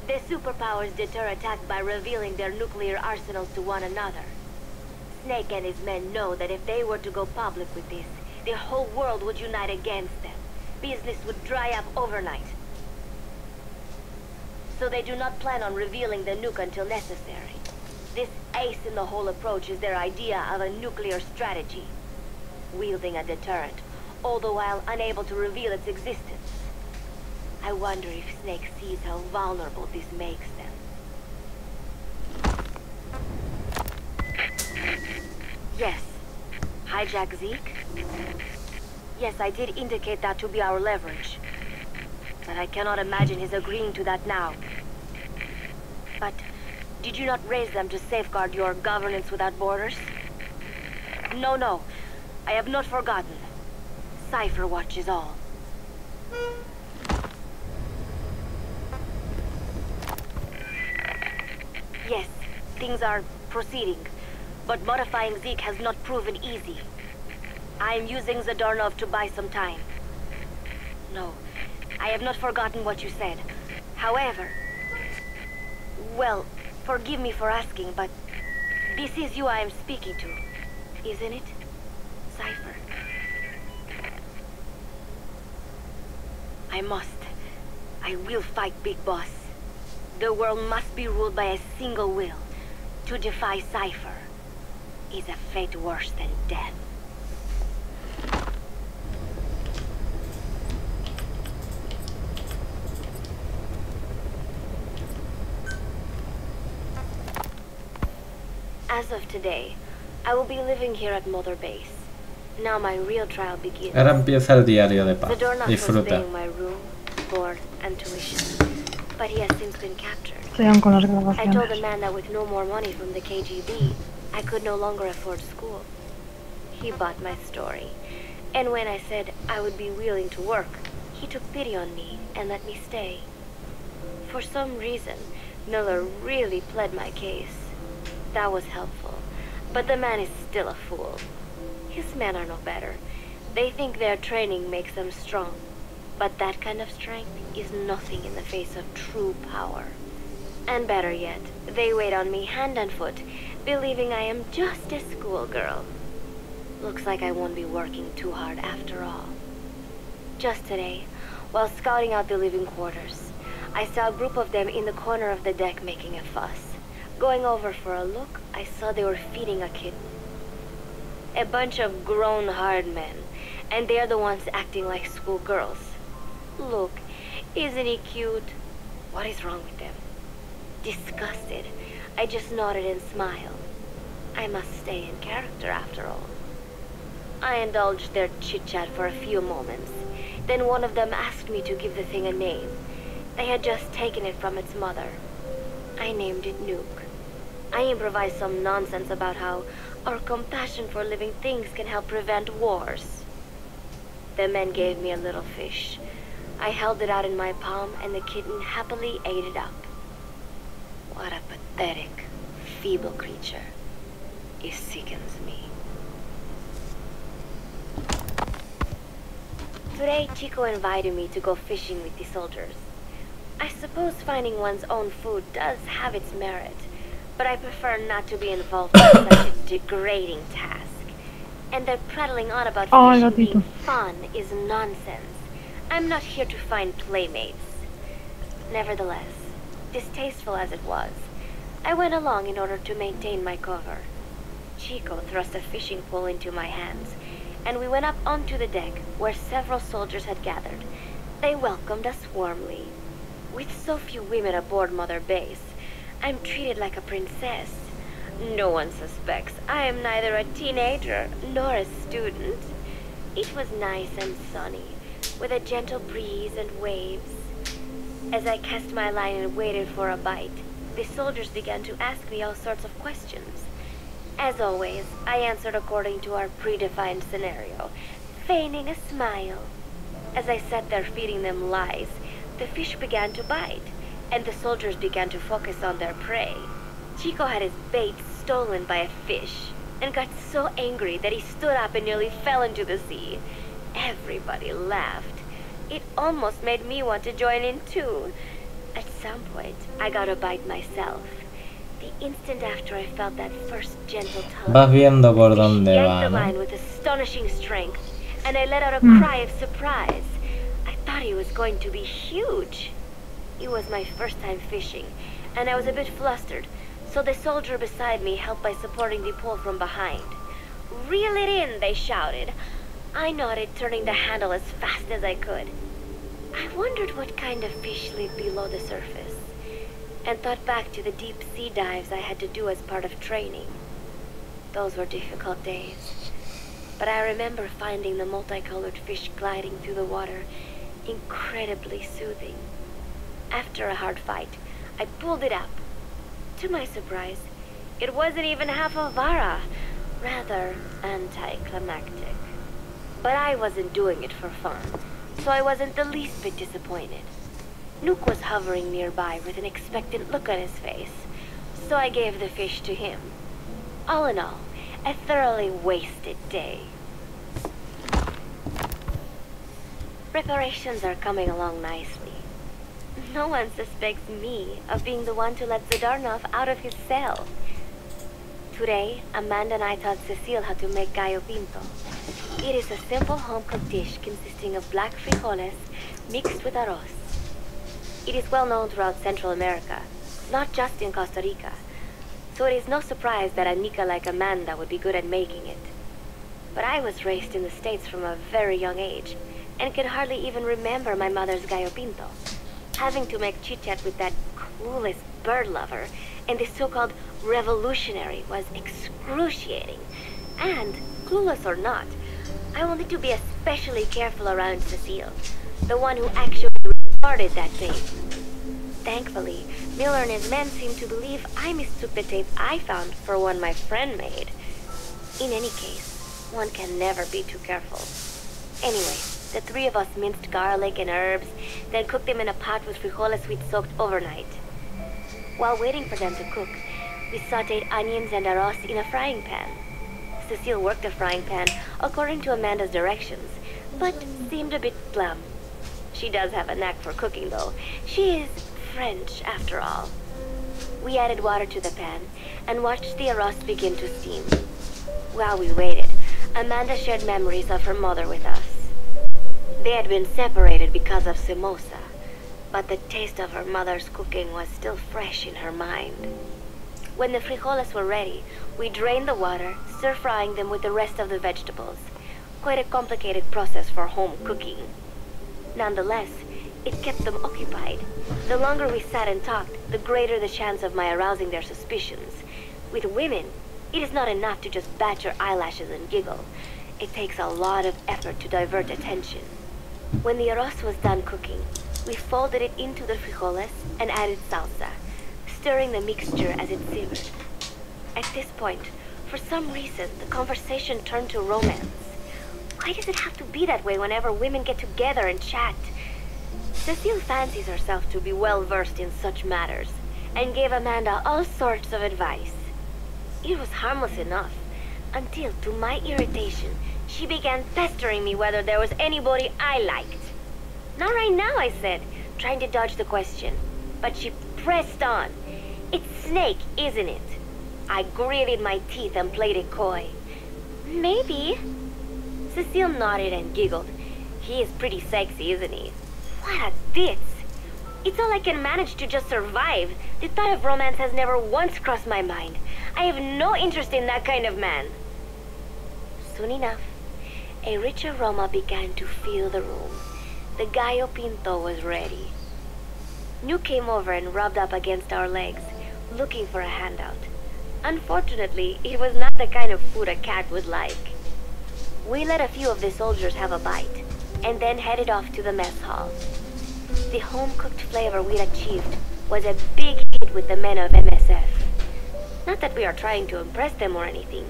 The superpowers deter attack by revealing their nuclear arsenals to one another. Snake and his men know that if they were to go public with this, the whole world would unite against them. Business would dry up overnight. So they do not plan on revealing the nuke until necessary. This ace-in-the-hole approach is their idea of a nuclear strategy. Wielding a deterrent, all the while unable to reveal its existence. I wonder if Snake sees how vulnerable this makes them. Yes. Hijack Zeke? Yes, I did indicate that to be our leverage. But I cannot imagine his agreeing to that now. But did you not raise them to safeguard your governance without borders? No. I have not forgotten. Cipher Watch is all. Yes, things are proceeding, but modifying Zeke has not proven easy. I am using Zadornov to buy some time. No, I have not forgotten what you said. However, well, forgive me for asking, but this is you I am speaking to, isn't it, Cipher? I will fight Big Boss. The world must be ruled by a single will. To defy Cipher is a fate worse than death. As of today, I will be living here at Mother Base. Now my real trial begins. Ahora empieza el diario de paz. Disfruta. In my room, board, and tuition, but he has since been captured. I told the man that with no more money from the KGB, I could no longer afford school. He bought my story, and when I said I would be willing to work, he took pity on me and let me stay. For some reason, Miller really pled my case. That was helpful, but the man is still a fool. His men are no better. They think their training makes them strong, but that kind of strength is nothing in the face of true power. And better yet, they wait on me hand and foot, believing I am just a schoolgirl. Looks like I won't be working too hard after all. Just today, while scouting out the living quarters, I saw a group of them in the corner of the deck making a fuss. Going over for a look, I saw they were feeding a kitten. A bunch of grown hard men, and they're the ones acting like schoolgirls. Look, isn't he cute? What is wrong with them? Disgusted, I just nodded and smiled. I must stay in character after all. I indulged their chit-chat for a few moments. Then one of them asked me to give the thing a name. They had just taken it from its mother. I named it Nuke. I improvised some nonsense about how our compassion for living things can help prevent wars. The men gave me a little fish. I held it out in my palm and the kitten happily ate it up. What a pathetic, feeble creature. It sickens me. Today, Chico invited me to go fishing with the soldiers. I suppose finding one's own food does have its merit, but I prefer not to be involved in such a degrading task. And their prattling on about fishing being fun is nonsense. I'm not here to find playmates. Nevertheless, distasteful as it was, I went along in order to maintain my cover. Chico thrust a fishing pole into my hands, and we went up onto the deck where several soldiers had gathered. They welcomed us warmly. With so few women aboard Mother Base, I'm treated like a princess. No one suspects I am neither a teenager nor a student. It was nice and sunny, with a gentle breeze and waves. As I cast my line and waited for a bite, the soldiers began to ask me all sorts of questions. As always, I answered according to our predefined scenario, feigning a smile. As I sat there feeding them lies, the fish began to bite, and the soldiers began to focus on their prey. Chico had his bait stolen by a fish, and got so angry that he stood up and nearly fell into the sea. Everybody laughed. It almost made me want to join in too. At some point, I got a bite myself. The instant after I felt that first gentle tug, Vas viendo por dónde yanked va, the ¿no? line with astonishing strength, and I let out a cry of surprise. I thought he was going to be huge. It was my first time fishing, and I was a bit flustered, so the soldier beside me helped by supporting the pole from behind. "Reel it in," they shouted. I nodded, turning the handle as fast as I could. I wondered what kind of fish lived below the surface, and thought back to the deep sea dives I had to do as part of training. Those were difficult days, but I remember finding the multicolored fish gliding through the water incredibly soothing. After a hard fight, I pulled it up. To my surprise, it wasn't even half a vara, rather anticlimactic. But I wasn't doing it for fun, so I wasn't the least bit disappointed. Nuke was hovering nearby with an expectant look on his face, so I gave the fish to him. All in all, a thoroughly wasted day. Preparations are coming along nicely. No one suspects me of being the one to let Zadarnov out of his cell. Today, Amanda and I taught Cecile how to make gallo pinto. It is a simple home-cooked dish consisting of black frijoles mixed with arroz. It is well known throughout Central America, not just in Costa Rica, so it is no surprise that a Nica like Amanda would be good at making it. But I was raised in the States from a very young age, and could hardly even remember my mother's gallo pinto. Having to make chit-chat with that clueless bird lover and the so-called revolutionary was excruciating. And, clueless or not, I will need to be especially careful around Cecile, the one who actually recorded that tape. Thankfully, Miller and his men seem to believe I mistook the tape I found for one my friend made. In any case, one can never be too careful. Anyway, the three of us minced garlic and herbs, then cooked them in a pot with frijoles we'd soaked overnight. While waiting for them to cook, we sautéed onions and arroz in a frying pan. Cecile worked the frying pan according to Amanda's directions, but seemed a bit glum. She does have a knack for cooking, though. She is French, after all. We added water to the pan and watched the arroz begin to steam. While we waited, Amanda shared memories of her mother with us. They had been separated because of Simosa, but the taste of her mother's cooking was still fresh in her mind. When the frijoles were ready, we drained the water, stir-frying them with the rest of the vegetables. Quite a complicated process for home cooking. Nonetheless, it kept them occupied. The longer we sat and talked, the greater the chance of my arousing their suspicions. With women, it is not enough to just bat your eyelashes and giggle. It takes a lot of effort to divert attention. When the arroz was done cooking, we folded it into the frijoles and added salsa, stirring the mixture as it simmered. At this point, for some reason, the conversation turned to romance. Why does it have to be that way whenever women get together and chat? Cecile fancies herself to be well versed in such matters, and gave Amanda all sorts of advice. It was harmless enough, until, to my irritation, she began pestering me whether there was anybody I liked. Not right now, I said, trying to dodge the question. But she pressed on. It's Snake, isn't it? I gritted my teeth and played it coy. Maybe. Cecile nodded and giggled. He is pretty sexy, isn't he? What a ditz! It's all I can manage to just survive. The thought of romance has never once crossed my mind. I have no interest in that kind of man. Soon enough, a rich aroma began to fill the room. The gallo pinto was ready. New came over and rubbed up against our legs, looking for a handout. Unfortunately, it was not the kind of food a cat would like. We let a few of the soldiers have a bite, and then headed off to the mess hall. The home-cooked flavor we'd achieved was a big hit with the men of MSF. Not that we are trying to impress them or anything.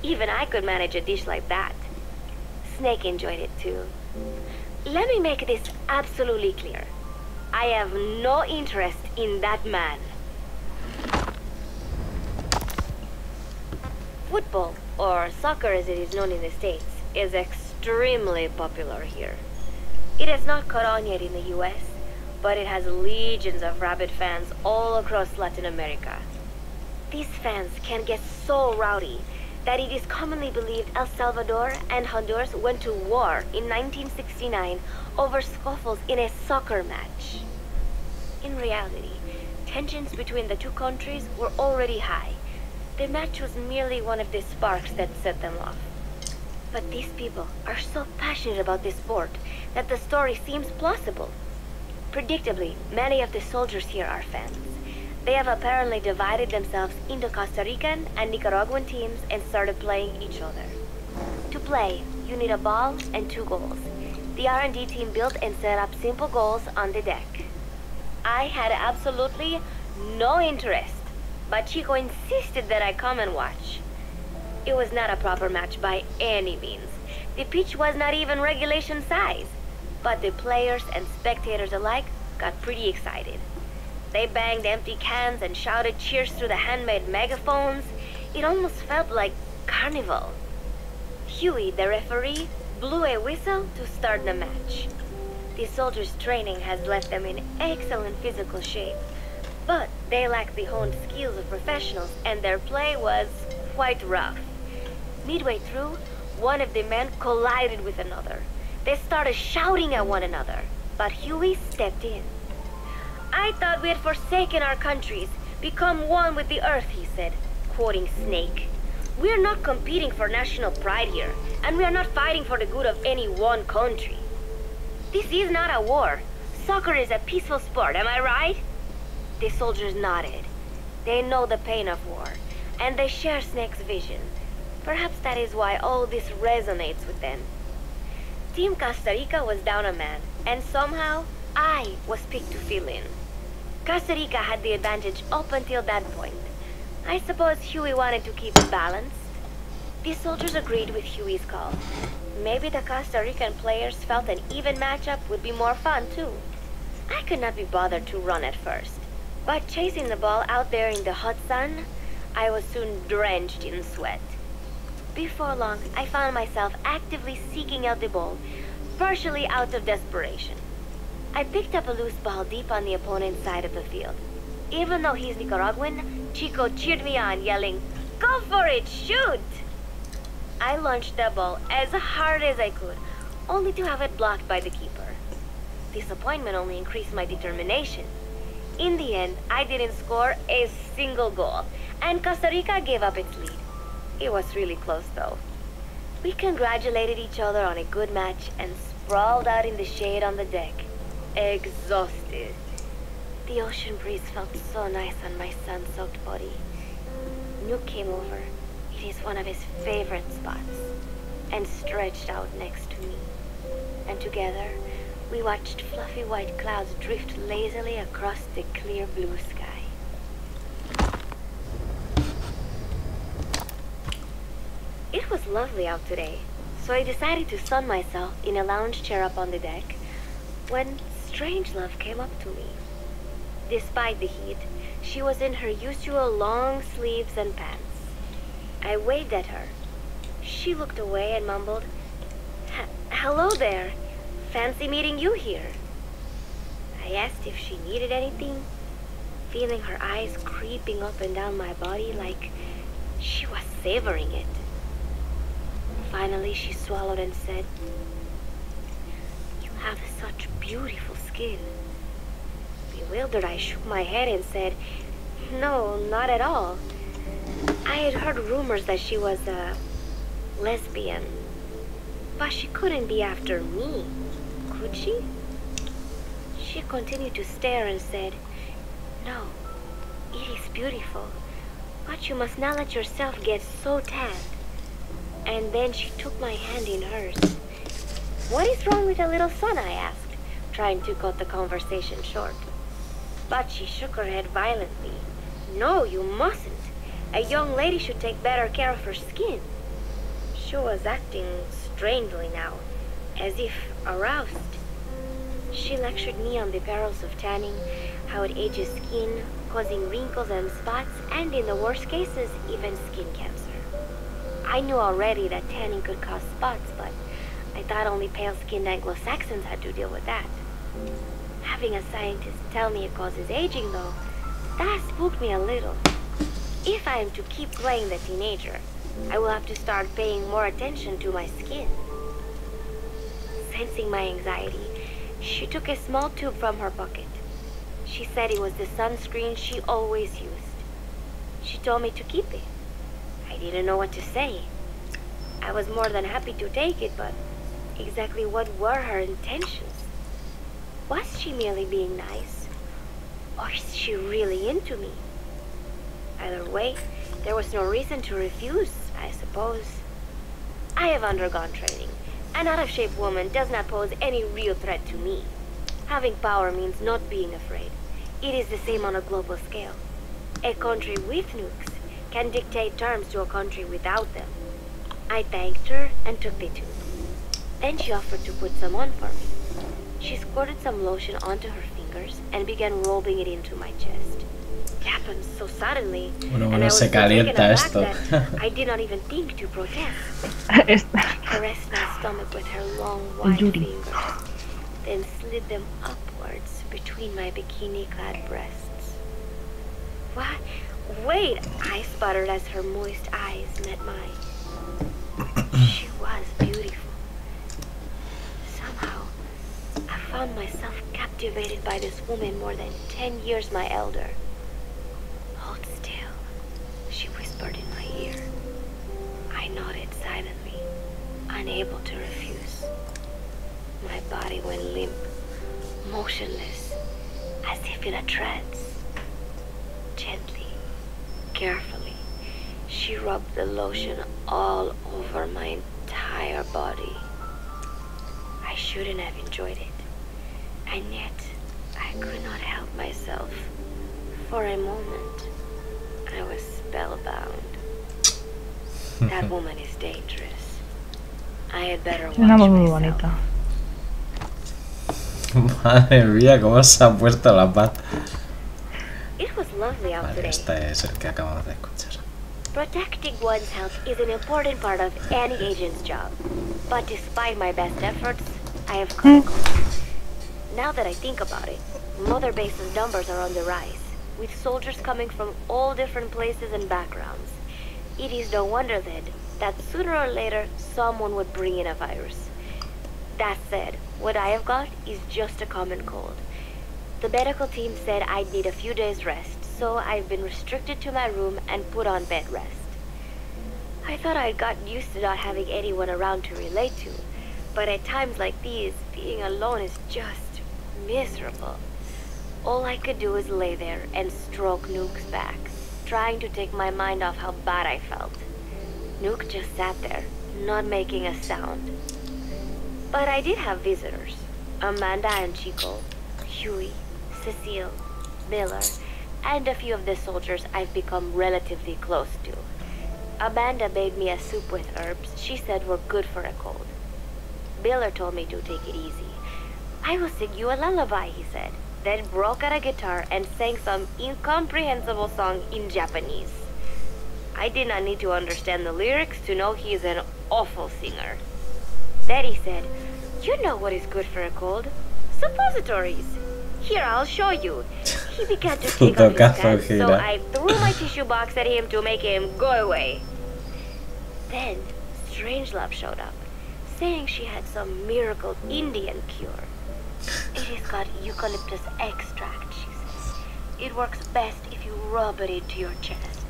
Even I could manage a dish like that. Snake enjoyed it too. Let me make this absolutely clear. I have no interest in that man. Football, or soccer as it is known in the States, is extremely popular here. It has not caught on yet in the US, but it has legions of rabid fans all across Latin America. These fans can get so rowdy that it is commonly believed El Salvador and Honduras went to war in 1969 over scuffles in a soccer match. In reality, tensions between the two countries were already high. The match was merely one of the sparks that set them off. But these people are so passionate about this sport that the story seems plausible. Predictably, many of the soldiers here are fans. They have apparently divided themselves into Costa Rican and Nicaraguan teams and started playing each other. To play, you need a ball and 2 goals. The R&D team built and set up simple goals on the deck. I had absolutely no interest, but Chico insisted that I come and watch. It was not a proper match by any means. The pitch was not even regulation size, but the players and spectators alike got pretty excited. They banged empty cans and shouted cheers through the handmade megaphones. It almost felt like carnival. Huey, the referee, blew a whistle to start the match. The soldiers' training has left them in excellent physical shape, but they lacked the honed skills of professionals and their play was quite rough. Midway through, one of the men collided with another. They started shouting at one another, but Huey stepped in. I thought we had forsaken our countries, become one with the earth, he said, quoting Snake. We are not competing for national pride here, and we are not fighting for the good of any one country. This is not a war. Soccer is a peaceful sport, am I right? The soldiers nodded. They know the pain of war, and they share Snake's vision. Perhaps that is why all this resonates with them. Team Costa Rica was down a man, and somehow I was picked to fill in. Costa Rica had the advantage up until that point. I suppose Huey wanted to keep it balanced. The soldiers agreed with Huey's call. Maybe the Costa Rican players felt an even matchup would be more fun too. I could not be bothered to run at first, but chasing the ball out there in the hot sun, I was soon drenched in sweat. Before long, I found myself actively seeking out the ball, partially out of desperation. I picked up a loose ball deep on the opponent's side of the field. Even though he's Nicaraguan, Chico cheered me on, yelling, "Go for it, shoot!" I launched the ball as hard as I could, only to have it blocked by the keeper. Disappointment only increased my determination. In the end, I didn't score a single goal, and Costa Rica gave up its lead. It was really close though. We congratulated each other on a good match and sprawled out in the shade on the deck, exhausted. The ocean breeze felt so nice on my sun-soaked body. Nuke came over. It is one of his favorite spots. and stretched out next to me. And together, we watched fluffy white clouds drift lazily across the clear blue sky. It was lovely out today, so I decided to sun myself in a lounge chair up on the deck when Strangelove came up to me. Despite the heat, she was in her usual long sleeves and pants. I waved at her. She looked away and mumbled, "Hello there. Fancy meeting you here." I asked if she needed anything, feeling her eyes creeping up and down my body like she was savoring it. Finally, she swallowed and said, "You have such beautiful skin." Bewildered, I shook my head and said, "No, not at all. I had heard rumors that she was a lesbian, but she couldn't be after me, could she?" She continued to stare and said, "No, it is beautiful, but you must not let yourself get so tanned." And then she took my hand in hers. "What is wrong with a little son?" I asked, trying to cut the conversation short. But she shook her head violently. "No, you mustn't. A young lady should take better care of her skin." She was acting strangely now, as if aroused. She lectured me on the perils of tanning, how it ages skin, causing wrinkles and spots, and in the worst cases, even skin cancer. I knew already that tanning could cause spots, but I thought only pale-skinned Anglo-Saxons had to deal with that. Having a scientist tell me it causes aging, though, that spooked me a little. If I am to keep playing the teenager, I will have to start paying more attention to my skin. Sensing my anxiety, she took a small tube from her pocket. She said it was the sunscreen she always used. She told me to keep it. I didn't know what to say. I was more than happy to take it, but exactly what were her intentions? Was she merely being nice? Or is she really into me? Either way, there was no reason to refuse, I suppose. I have undergone training. An out-of-shape woman does not pose any real threat to me. Having power means not being afraid. It is the same on a global scale. A country with nukes can dictate terms to a country without them. I thanked her and took the tube. Then she offered to put some on for me. She squirted some lotion onto her fingers and began rolling it into my chest. It happened so suddenly, and I was so taken aback that I did not even think to protest. She caressed my stomach with her long white fingers, then slid them upwards between my bikini-clad breasts. "What? Wait!" I sputtered as her moist eyes met mine. She was beautiful. Somehow, I found myself captivated by this woman more than 10 years my elder. "Hold still," she whispered in my ear. I nodded silently, unable to refuse. My body went limp, motionless, as if in a trance. Gently, carefully, she rubbed the lotion all over my entire body. I shouldn't have enjoyed it, and yet I could not help myself. For a moment, I was spellbound. That woman is dangerous. I had better watch myself. Madre mía, cómo se ha puesto la paz. It was lovely out today. Este es el que acabamos de escuchar. Protecting one's health is an important part of any agent's job. But despite my best efforts, I have cut a corner. Now that I think about it, Mother Base's numbers are on the rise, with soldiers coming from all different places and backgrounds. It is no wonder then that sooner or later someone would bring in a virus. That said, what I have got is just a common cold. The medical team said I'd need a few days rest, so I've been restricted to my room and put on bed rest. I thought I'd gotten used to not having anyone around to relate to, but at times like these, being alone is just miserable. All I could do was lay there and stroke Nuke's back, trying to take my mind off how bad I felt. Nuke just sat there, not making a sound. But I did have visitors. Amanda and Chico, Huey, Cecile, Miller, and a few of the soldiers I've become relatively close to. Amanda made me a soup with herbs she said were good for a cold. Miller told me to take it easy. I will sing you a lullaby, he said, then broke out a guitar and sang some incomprehensible song in Japanese. I did not need to understand the lyrics to know he is an awful singer. Then he said, "You know what is good for a cold? Suppositories. Here, I'll show you." He began to take off his pants, so I threw my tissue box at him to make him go away. Then, Strangelove showed up, saying she had some miracle Indian cure. It has got eucalyptus extract, she says. It works best if you rub it into your chest.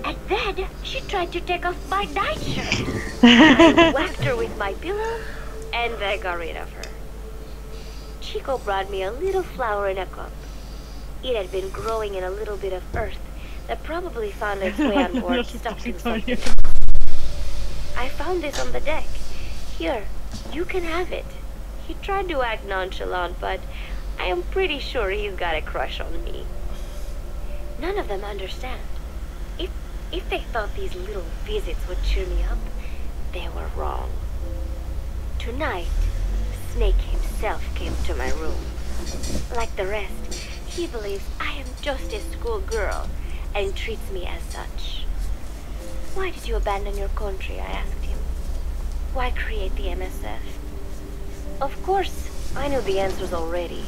And then, she tried to take off my nightshirt. I whacked her with my pillow, and I got rid of her. Chico brought me a little flower in a cup. It had been growing in a little bit of earth that probably found its way on board, stuck in something. I found this on the deck. Here, you can have it. He tried to act nonchalant, but I am pretty sure he's got a crush on me. None of them understand. If they thought these little visits would cheer me up, they were wrong. Tonight, Snake himself came to my room. Like the rest, he believes I am just a schoolgirl and treats me as such. "Why did you abandon your country?" I asked him. "Why create the MSF?" Of course, I knew the answers already,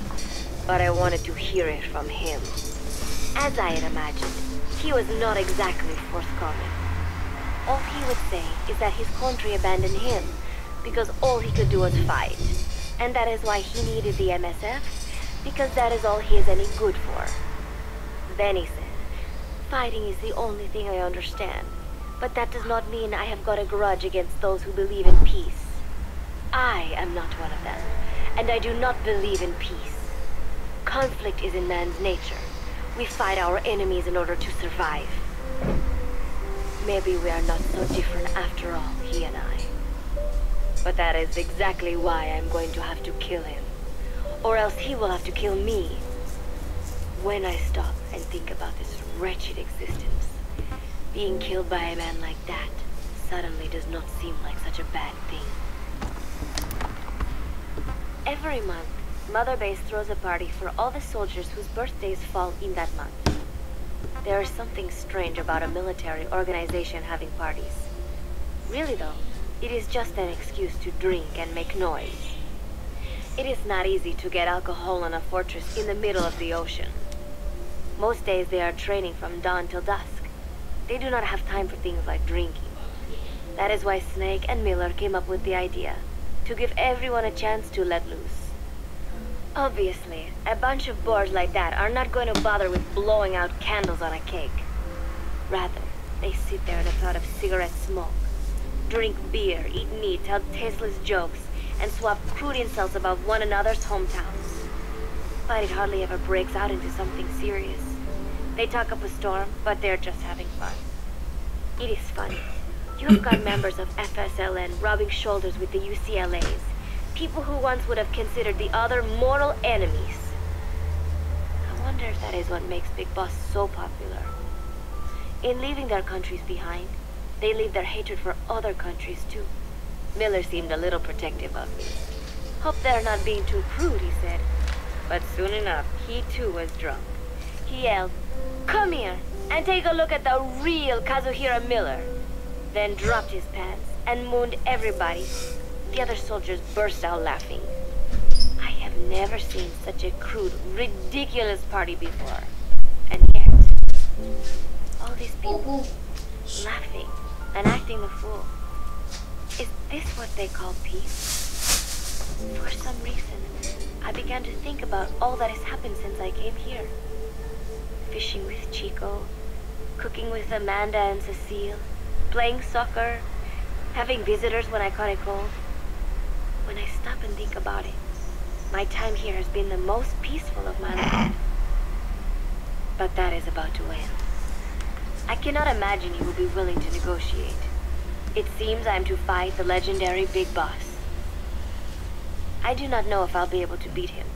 but I wanted to hear it from him. As I had imagined, he was not exactly forthcoming. All he would say is that his country abandoned him because all he could do was fight, and that is why he needed the MSF, because that is all he is any good for. Then he said, "Fighting is the only thing I understand, but that does not mean I have got a grudge against those who believe in peace. I am not one of them, and I do not believe in peace. Conflict is in man's nature. We fight our enemies in order to survive. Maybe we are not so different after all, he and I. But that is exactly why I'm going to have to kill him, or else he will have to kill me. When I stop and think about this wretched existence, being killed by a man like that suddenly does not seem like such a bad thing." Every month, Mother Base throws a party for all the soldiers whose birthdays fall in that month. There is something strange about a military organization having parties. Really though, it is just an excuse to drink and make noise. It is not easy to get alcohol on a fortress in the middle of the ocean. Most days they are training from dawn till dusk. They do not have time for things like drinking. That is why Snake and Miller came up with the idea to give everyone a chance to let loose. Obviously, a bunch of boors like that are not going to bother with blowing out candles on a cake. Rather, they sit there at the thought of cigarette smoke, drink beer, eat meat, tell tasteless jokes, and swap crude insults about one another's hometowns. But it hardly ever breaks out into something serious. They talk up a storm, but they're just having fun. It is funny. You have got members of FSLN rubbing shoulders with the UCLAs, people who once would have considered the other mortal enemies. I wonder if that is what makes Big Boss so popular. In leaving their countries behind, they leave their hatred for other countries too. Miller seemed a little protective of me. "Hope they're not being too crude," he said. But soon enough, he too was drunk. He yelled, "Come here and take a look at the real Kazuhira Miller." Then dropped his pants and mooned everybody. The other soldiers burst out laughing. I have never seen such a crude, ridiculous party before. And yet, all these people laughing and acting the fool. Is this what they call peace? For some reason, I began to think about all that has happened since I came here. Fishing with Chico, cooking with Amanda and Cecile, playing soccer, having visitors when I caught a cold. When I stop and think about it, my time here has been the most peaceful of my life. But that is about to end. I cannot imagine he will be willing to negotiate. It seems I'm to fight the legendary Big Boss. I do not know if I'll be able to beat him.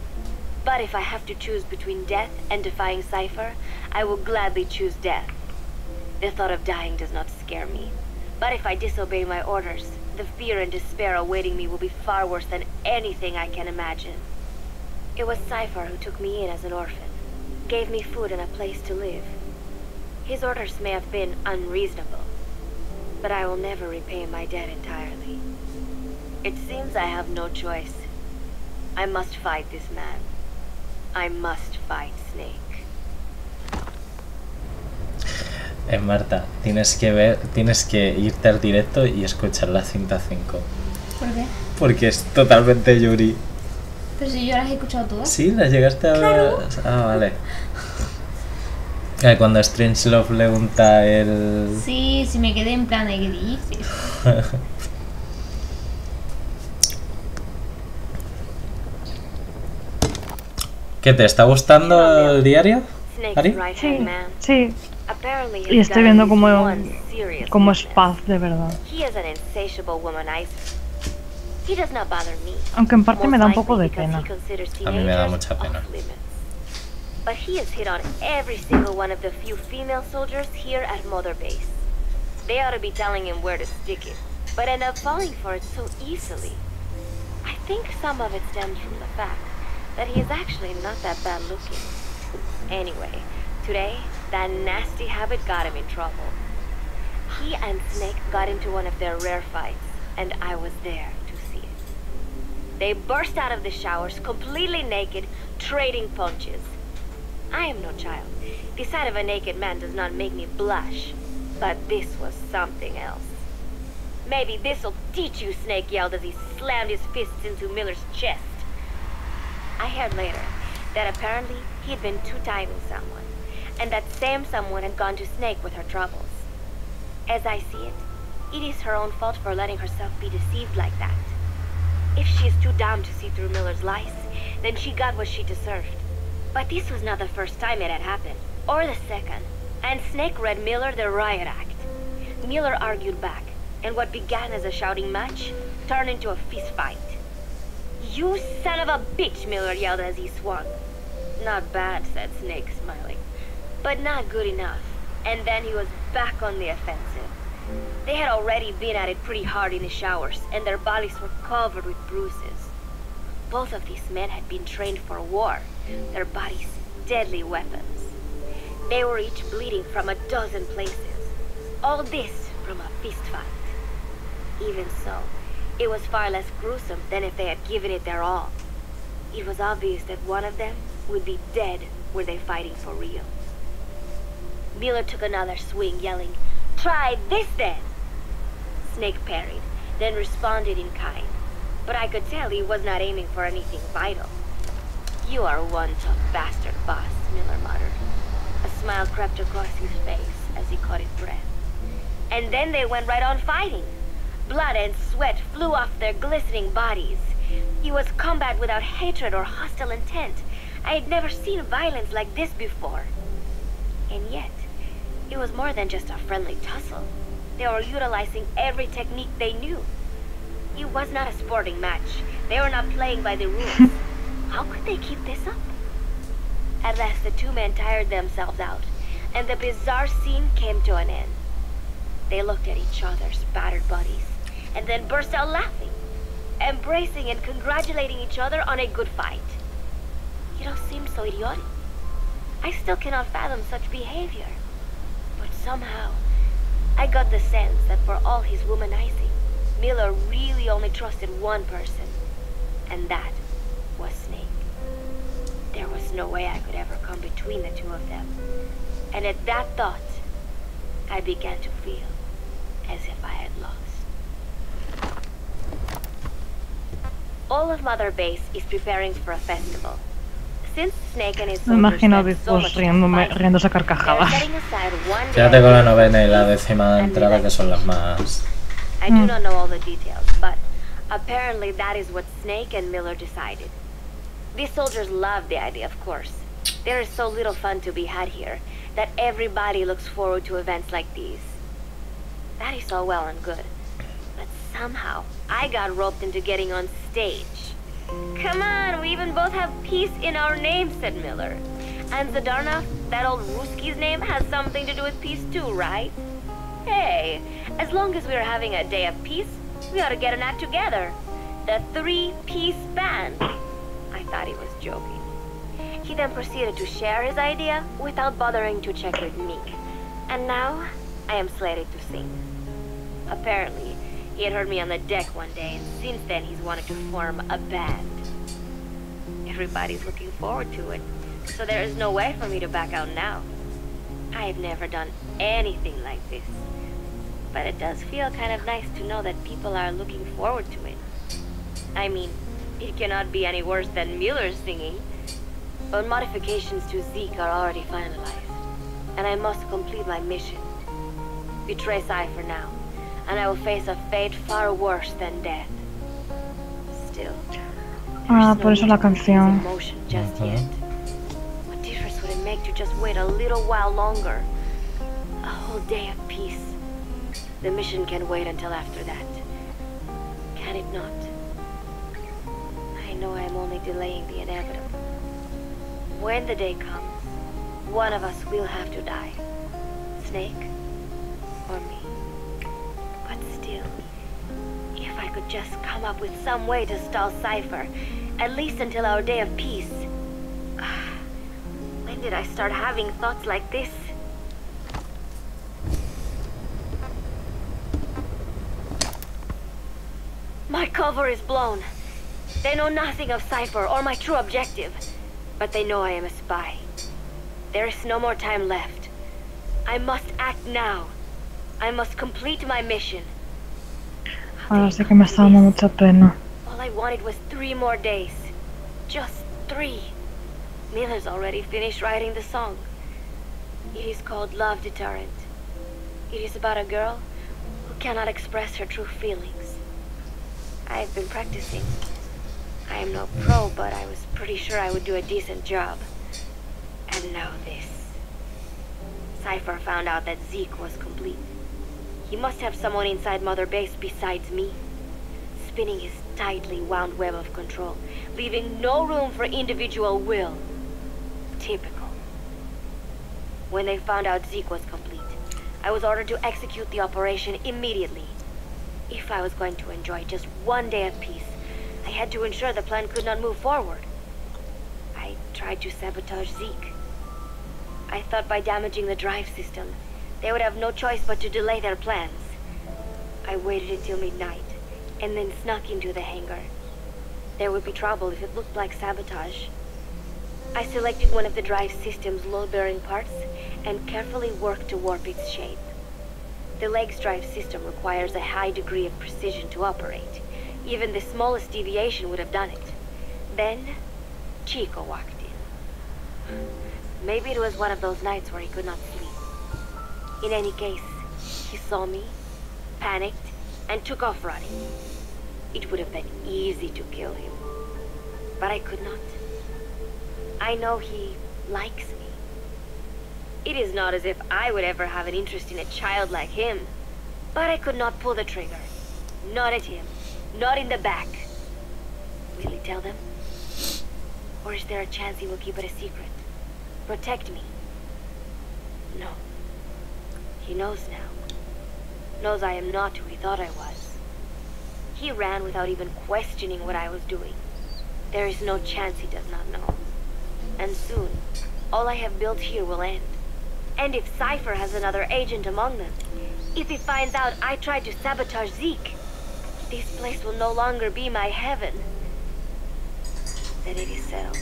But if I have to choose between death and defying Cypher, I will gladly choose death. The thought of dying does not scare me. But if I disobey my orders, the fear and despair awaiting me will be far worse than anything I can imagine. It was Cypher who took me in as an orphan, gave me food and a place to live. His orders may have been unreasonable, but I will never repay my debt entirely. It seems I have no choice. I must fight this man. I must fight Snake. Marta, tienes que irte al directo y escuchar la cinta 5. ¿Por qué? Porque es totalmente Yuri. Pero si yo las he escuchado todas. Sí, las llegaste a ver. Claro. Ah, vale. Cuando Strangelove le unta el... Sí, me quedé en plan de ¿qué dices? ¿Qué te está gustando el diario, Ari? Sí, sí. Y estoy viendo cómo es paz de verdad. Aunque en parte me da un poco de pena. A mí me da mucha pena. But he has hit on every single one of the few female soldiers here at Mother Base. They ought to be telling him where to stick it, but end up falling for it so easily. I think some of it stems from the fact that he is actually not that bad looking. Anyway, today, that nasty habit got him in trouble. He and Snake got into one of their rare fights, and I was there to see it. They burst out of the showers, completely naked, trading punches. I am no child. The sight of a naked man does not make me blush. But this was something else. Maybe this'll teach you, Snake yelled as he slammed his fists into Miller's chest. I heard later that apparently he'd been two-timing someone, and that same someone had gone to Snake with her troubles. As I see it, it is her own fault for letting herself be deceived like that. If she is too dumb to see through Miller's lies, then she got what she deserved. But this was not the first time it had happened, or the second, and Snake read Miller the riot act. Miller argued back, and what began as a shouting match turned into a fist fight. "You son of a bitch," Miller yelled as he swung. "Not bad," said Snake, smiling, "but not good enough." And then he was back on the offensive. They had already been at it pretty hard in the showers, and their bodies were covered with bruises. Both of these men had been trained for war, their bodies deadly weapons. They were each bleeding from a dozen places. All this from a fist fight. Even so, it was far less gruesome than if they had given it their all. It was obvious that one of them would be dead were they fighting for real. Miller took another swing, yelling, "Try this then!" Snake parried, then responded in kind. But I could tell he was not aiming for anything vital. "You are one tough bastard, boss," Miller muttered. A smile crept across his face as he caught his breath. And then they went right on fighting. Blood and sweat flew off their glistening bodies. It was combat without hatred or hostile intent. I had never seen violence like this before. And yet, it was more than just a friendly tussle. They were utilizing every technique they knew. It was not a sporting match. They were not playing by the rules. How could they keep this up? At last the two men tired themselves out, and the bizarre scene came to an end. They looked at each other's battered bodies, and then burst out laughing, embracing and congratulating each other on a good fight. It all seemed so idiotic. I still cannot fathom such behavior. But somehow, I got the sense that for all his womanizing, Miller really only trusted one person, and that was Snake. There was no way I could ever come between the two of them. And at that thought, I began to feel as if I had lost. All of Mother Base is preparing for a festival. Since Snake and his Me imagino después riéndose a carcajadas. Quédate con la novena y la décima entrada, que son las más... I do not know all the details, but apparently that is what Snake and Miller decided. These soldiers love the idea, of course. There is so little fun to be had here that everybody looks forward to events like these. That is all well and good, somehow I got roped into getting on stage. Come on, we even both have peace in our name, said Miller. And Zadarna, that old Ruski's name, has something to do with peace too, right? Hey, as long as we're having a day of peace, we ought to get an act together. The 3-piece band. I thought he was joking. He then proceeded to share his idea without bothering to check with me. And now, I am slated to sing. Apparently, he had heard me on the deck one day, and since then he's wanted to form a band. Everybody's looking forward to it, so there is no way for me to back out now. I have never done anything like this, but it does feel kind of nice to know that people are looking forward to it. I mean, it cannot be any worse than Miller's singing, but modifications to Zeke are already finalized, and I must complete my mission. Betray Cypher now, and I will face a fate far worse than death. Still, Ah, por eso la canción. emotion just yet. What difference would it make to just wait a little while longer? A whole day of peace. The mission can wait until after that. Can it not? I know I am only delaying the inevitable. When the day comes, one of us will have to die. Snake or me. But still, if I could just come up with some way to stall Cypher, at least until our day of peace. When did I start having thoughts like this? My cover is blown. They know nothing of Cypher or my true objective, but they know I am a spy. There is no more time left. I must act now. I must complete my mission. Ahora sí que me está dando mucha pena. All I wanted was 3 more days. Just 3. Miller's already finished writing the song. It is called Love Deterrent. It is about a girl who cannot express her true feelings. I have been practicing. I am no pro, but I was pretty sure I would do a decent job. And now this. Cypher found out that Zeke was complete. He must have someone inside Mother Base besides me, spinning his tightly wound web of control, leaving no room for individual will. Typical. When they found out Zeke was complete, I was ordered to execute the operation immediately. If I was going to enjoy just 1 day of peace, I had to ensure the plan could not move forward. I tried to sabotage Zeke. I thought by damaging the drive system, they would have no choice but to delay their plans. I waited until midnight, and then snuck into the hangar. There would be trouble if it looked like sabotage. I selected one of the drive system's load-bearing parts and carefully worked to warp its shape. The leg's drive system requires a high degree of precision to operate. Even the smallest deviation would have done it. Then, Chico walked in. Maybe it was one of those nights where he could not sleep. In any case, he saw me, panicked, and took off running. It would have been easy to kill him, but I could not. I know he likes me. It is not as if I would ever have an interest in a child like him, but I could not pull the trigger. Not at him, not in the back. Will he tell them? Or is there a chance he will keep it a secret? Protect me? No. He knows now. Knows I am not who he thought I was. He ran without even questioning what I was doing. There is no chance he does not know. And soon, all I have built here will end. And if Cypher has another agent among them, if he finds out I tried to sabotage Zeke, this place will no longer be my heaven. Then it is settled.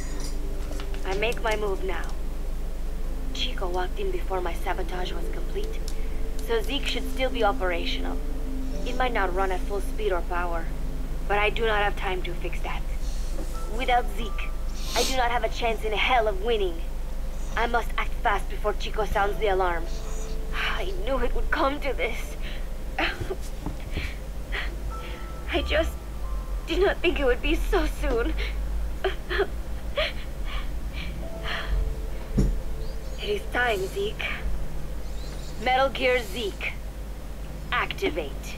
I make my move now. Chico walked in before my sabotage was complete, so Zeke should still be operational. It might not run at full speed or power, but I do not have time to fix that. Without Zeke, I do not have a chance in hell of winning. I must act fast before Chico sounds the alarm. I knew it would come to this. I just did not think it would be so soon. It is time, Zeke. Metal Gear Zeke. Activate.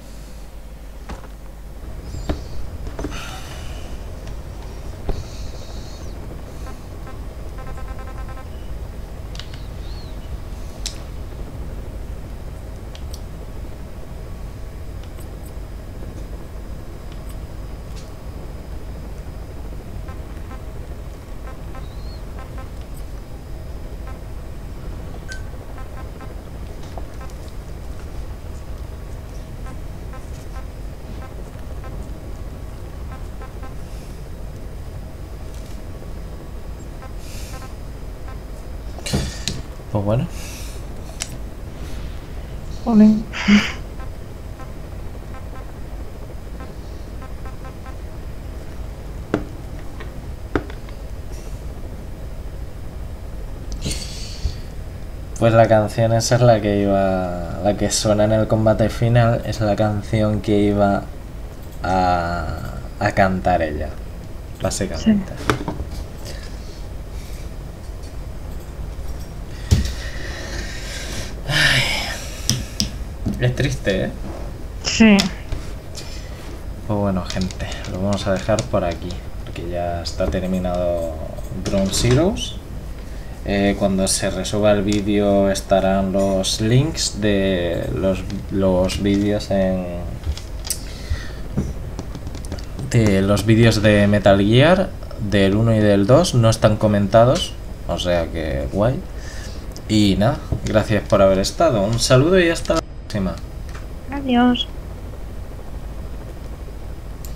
bueno. Jolín. Pues la canción esa es la que iba, la que suena en el combate final, es la canción que iba a cantar ella, básicamente. Sí. Ay, es triste, ¿eh? Sí. Pues bueno, gente, lo vamos a dejar por aquí, porque ya está terminado Ground Zeroes. Cuando se resuba el vídeo estarán los links de los vídeos de los vídeos de Metal Gear del 1 y del 2, no están comentados, o sea que guay. Y nada, gracias por haber estado, un saludo y hasta la próxima. Adiós.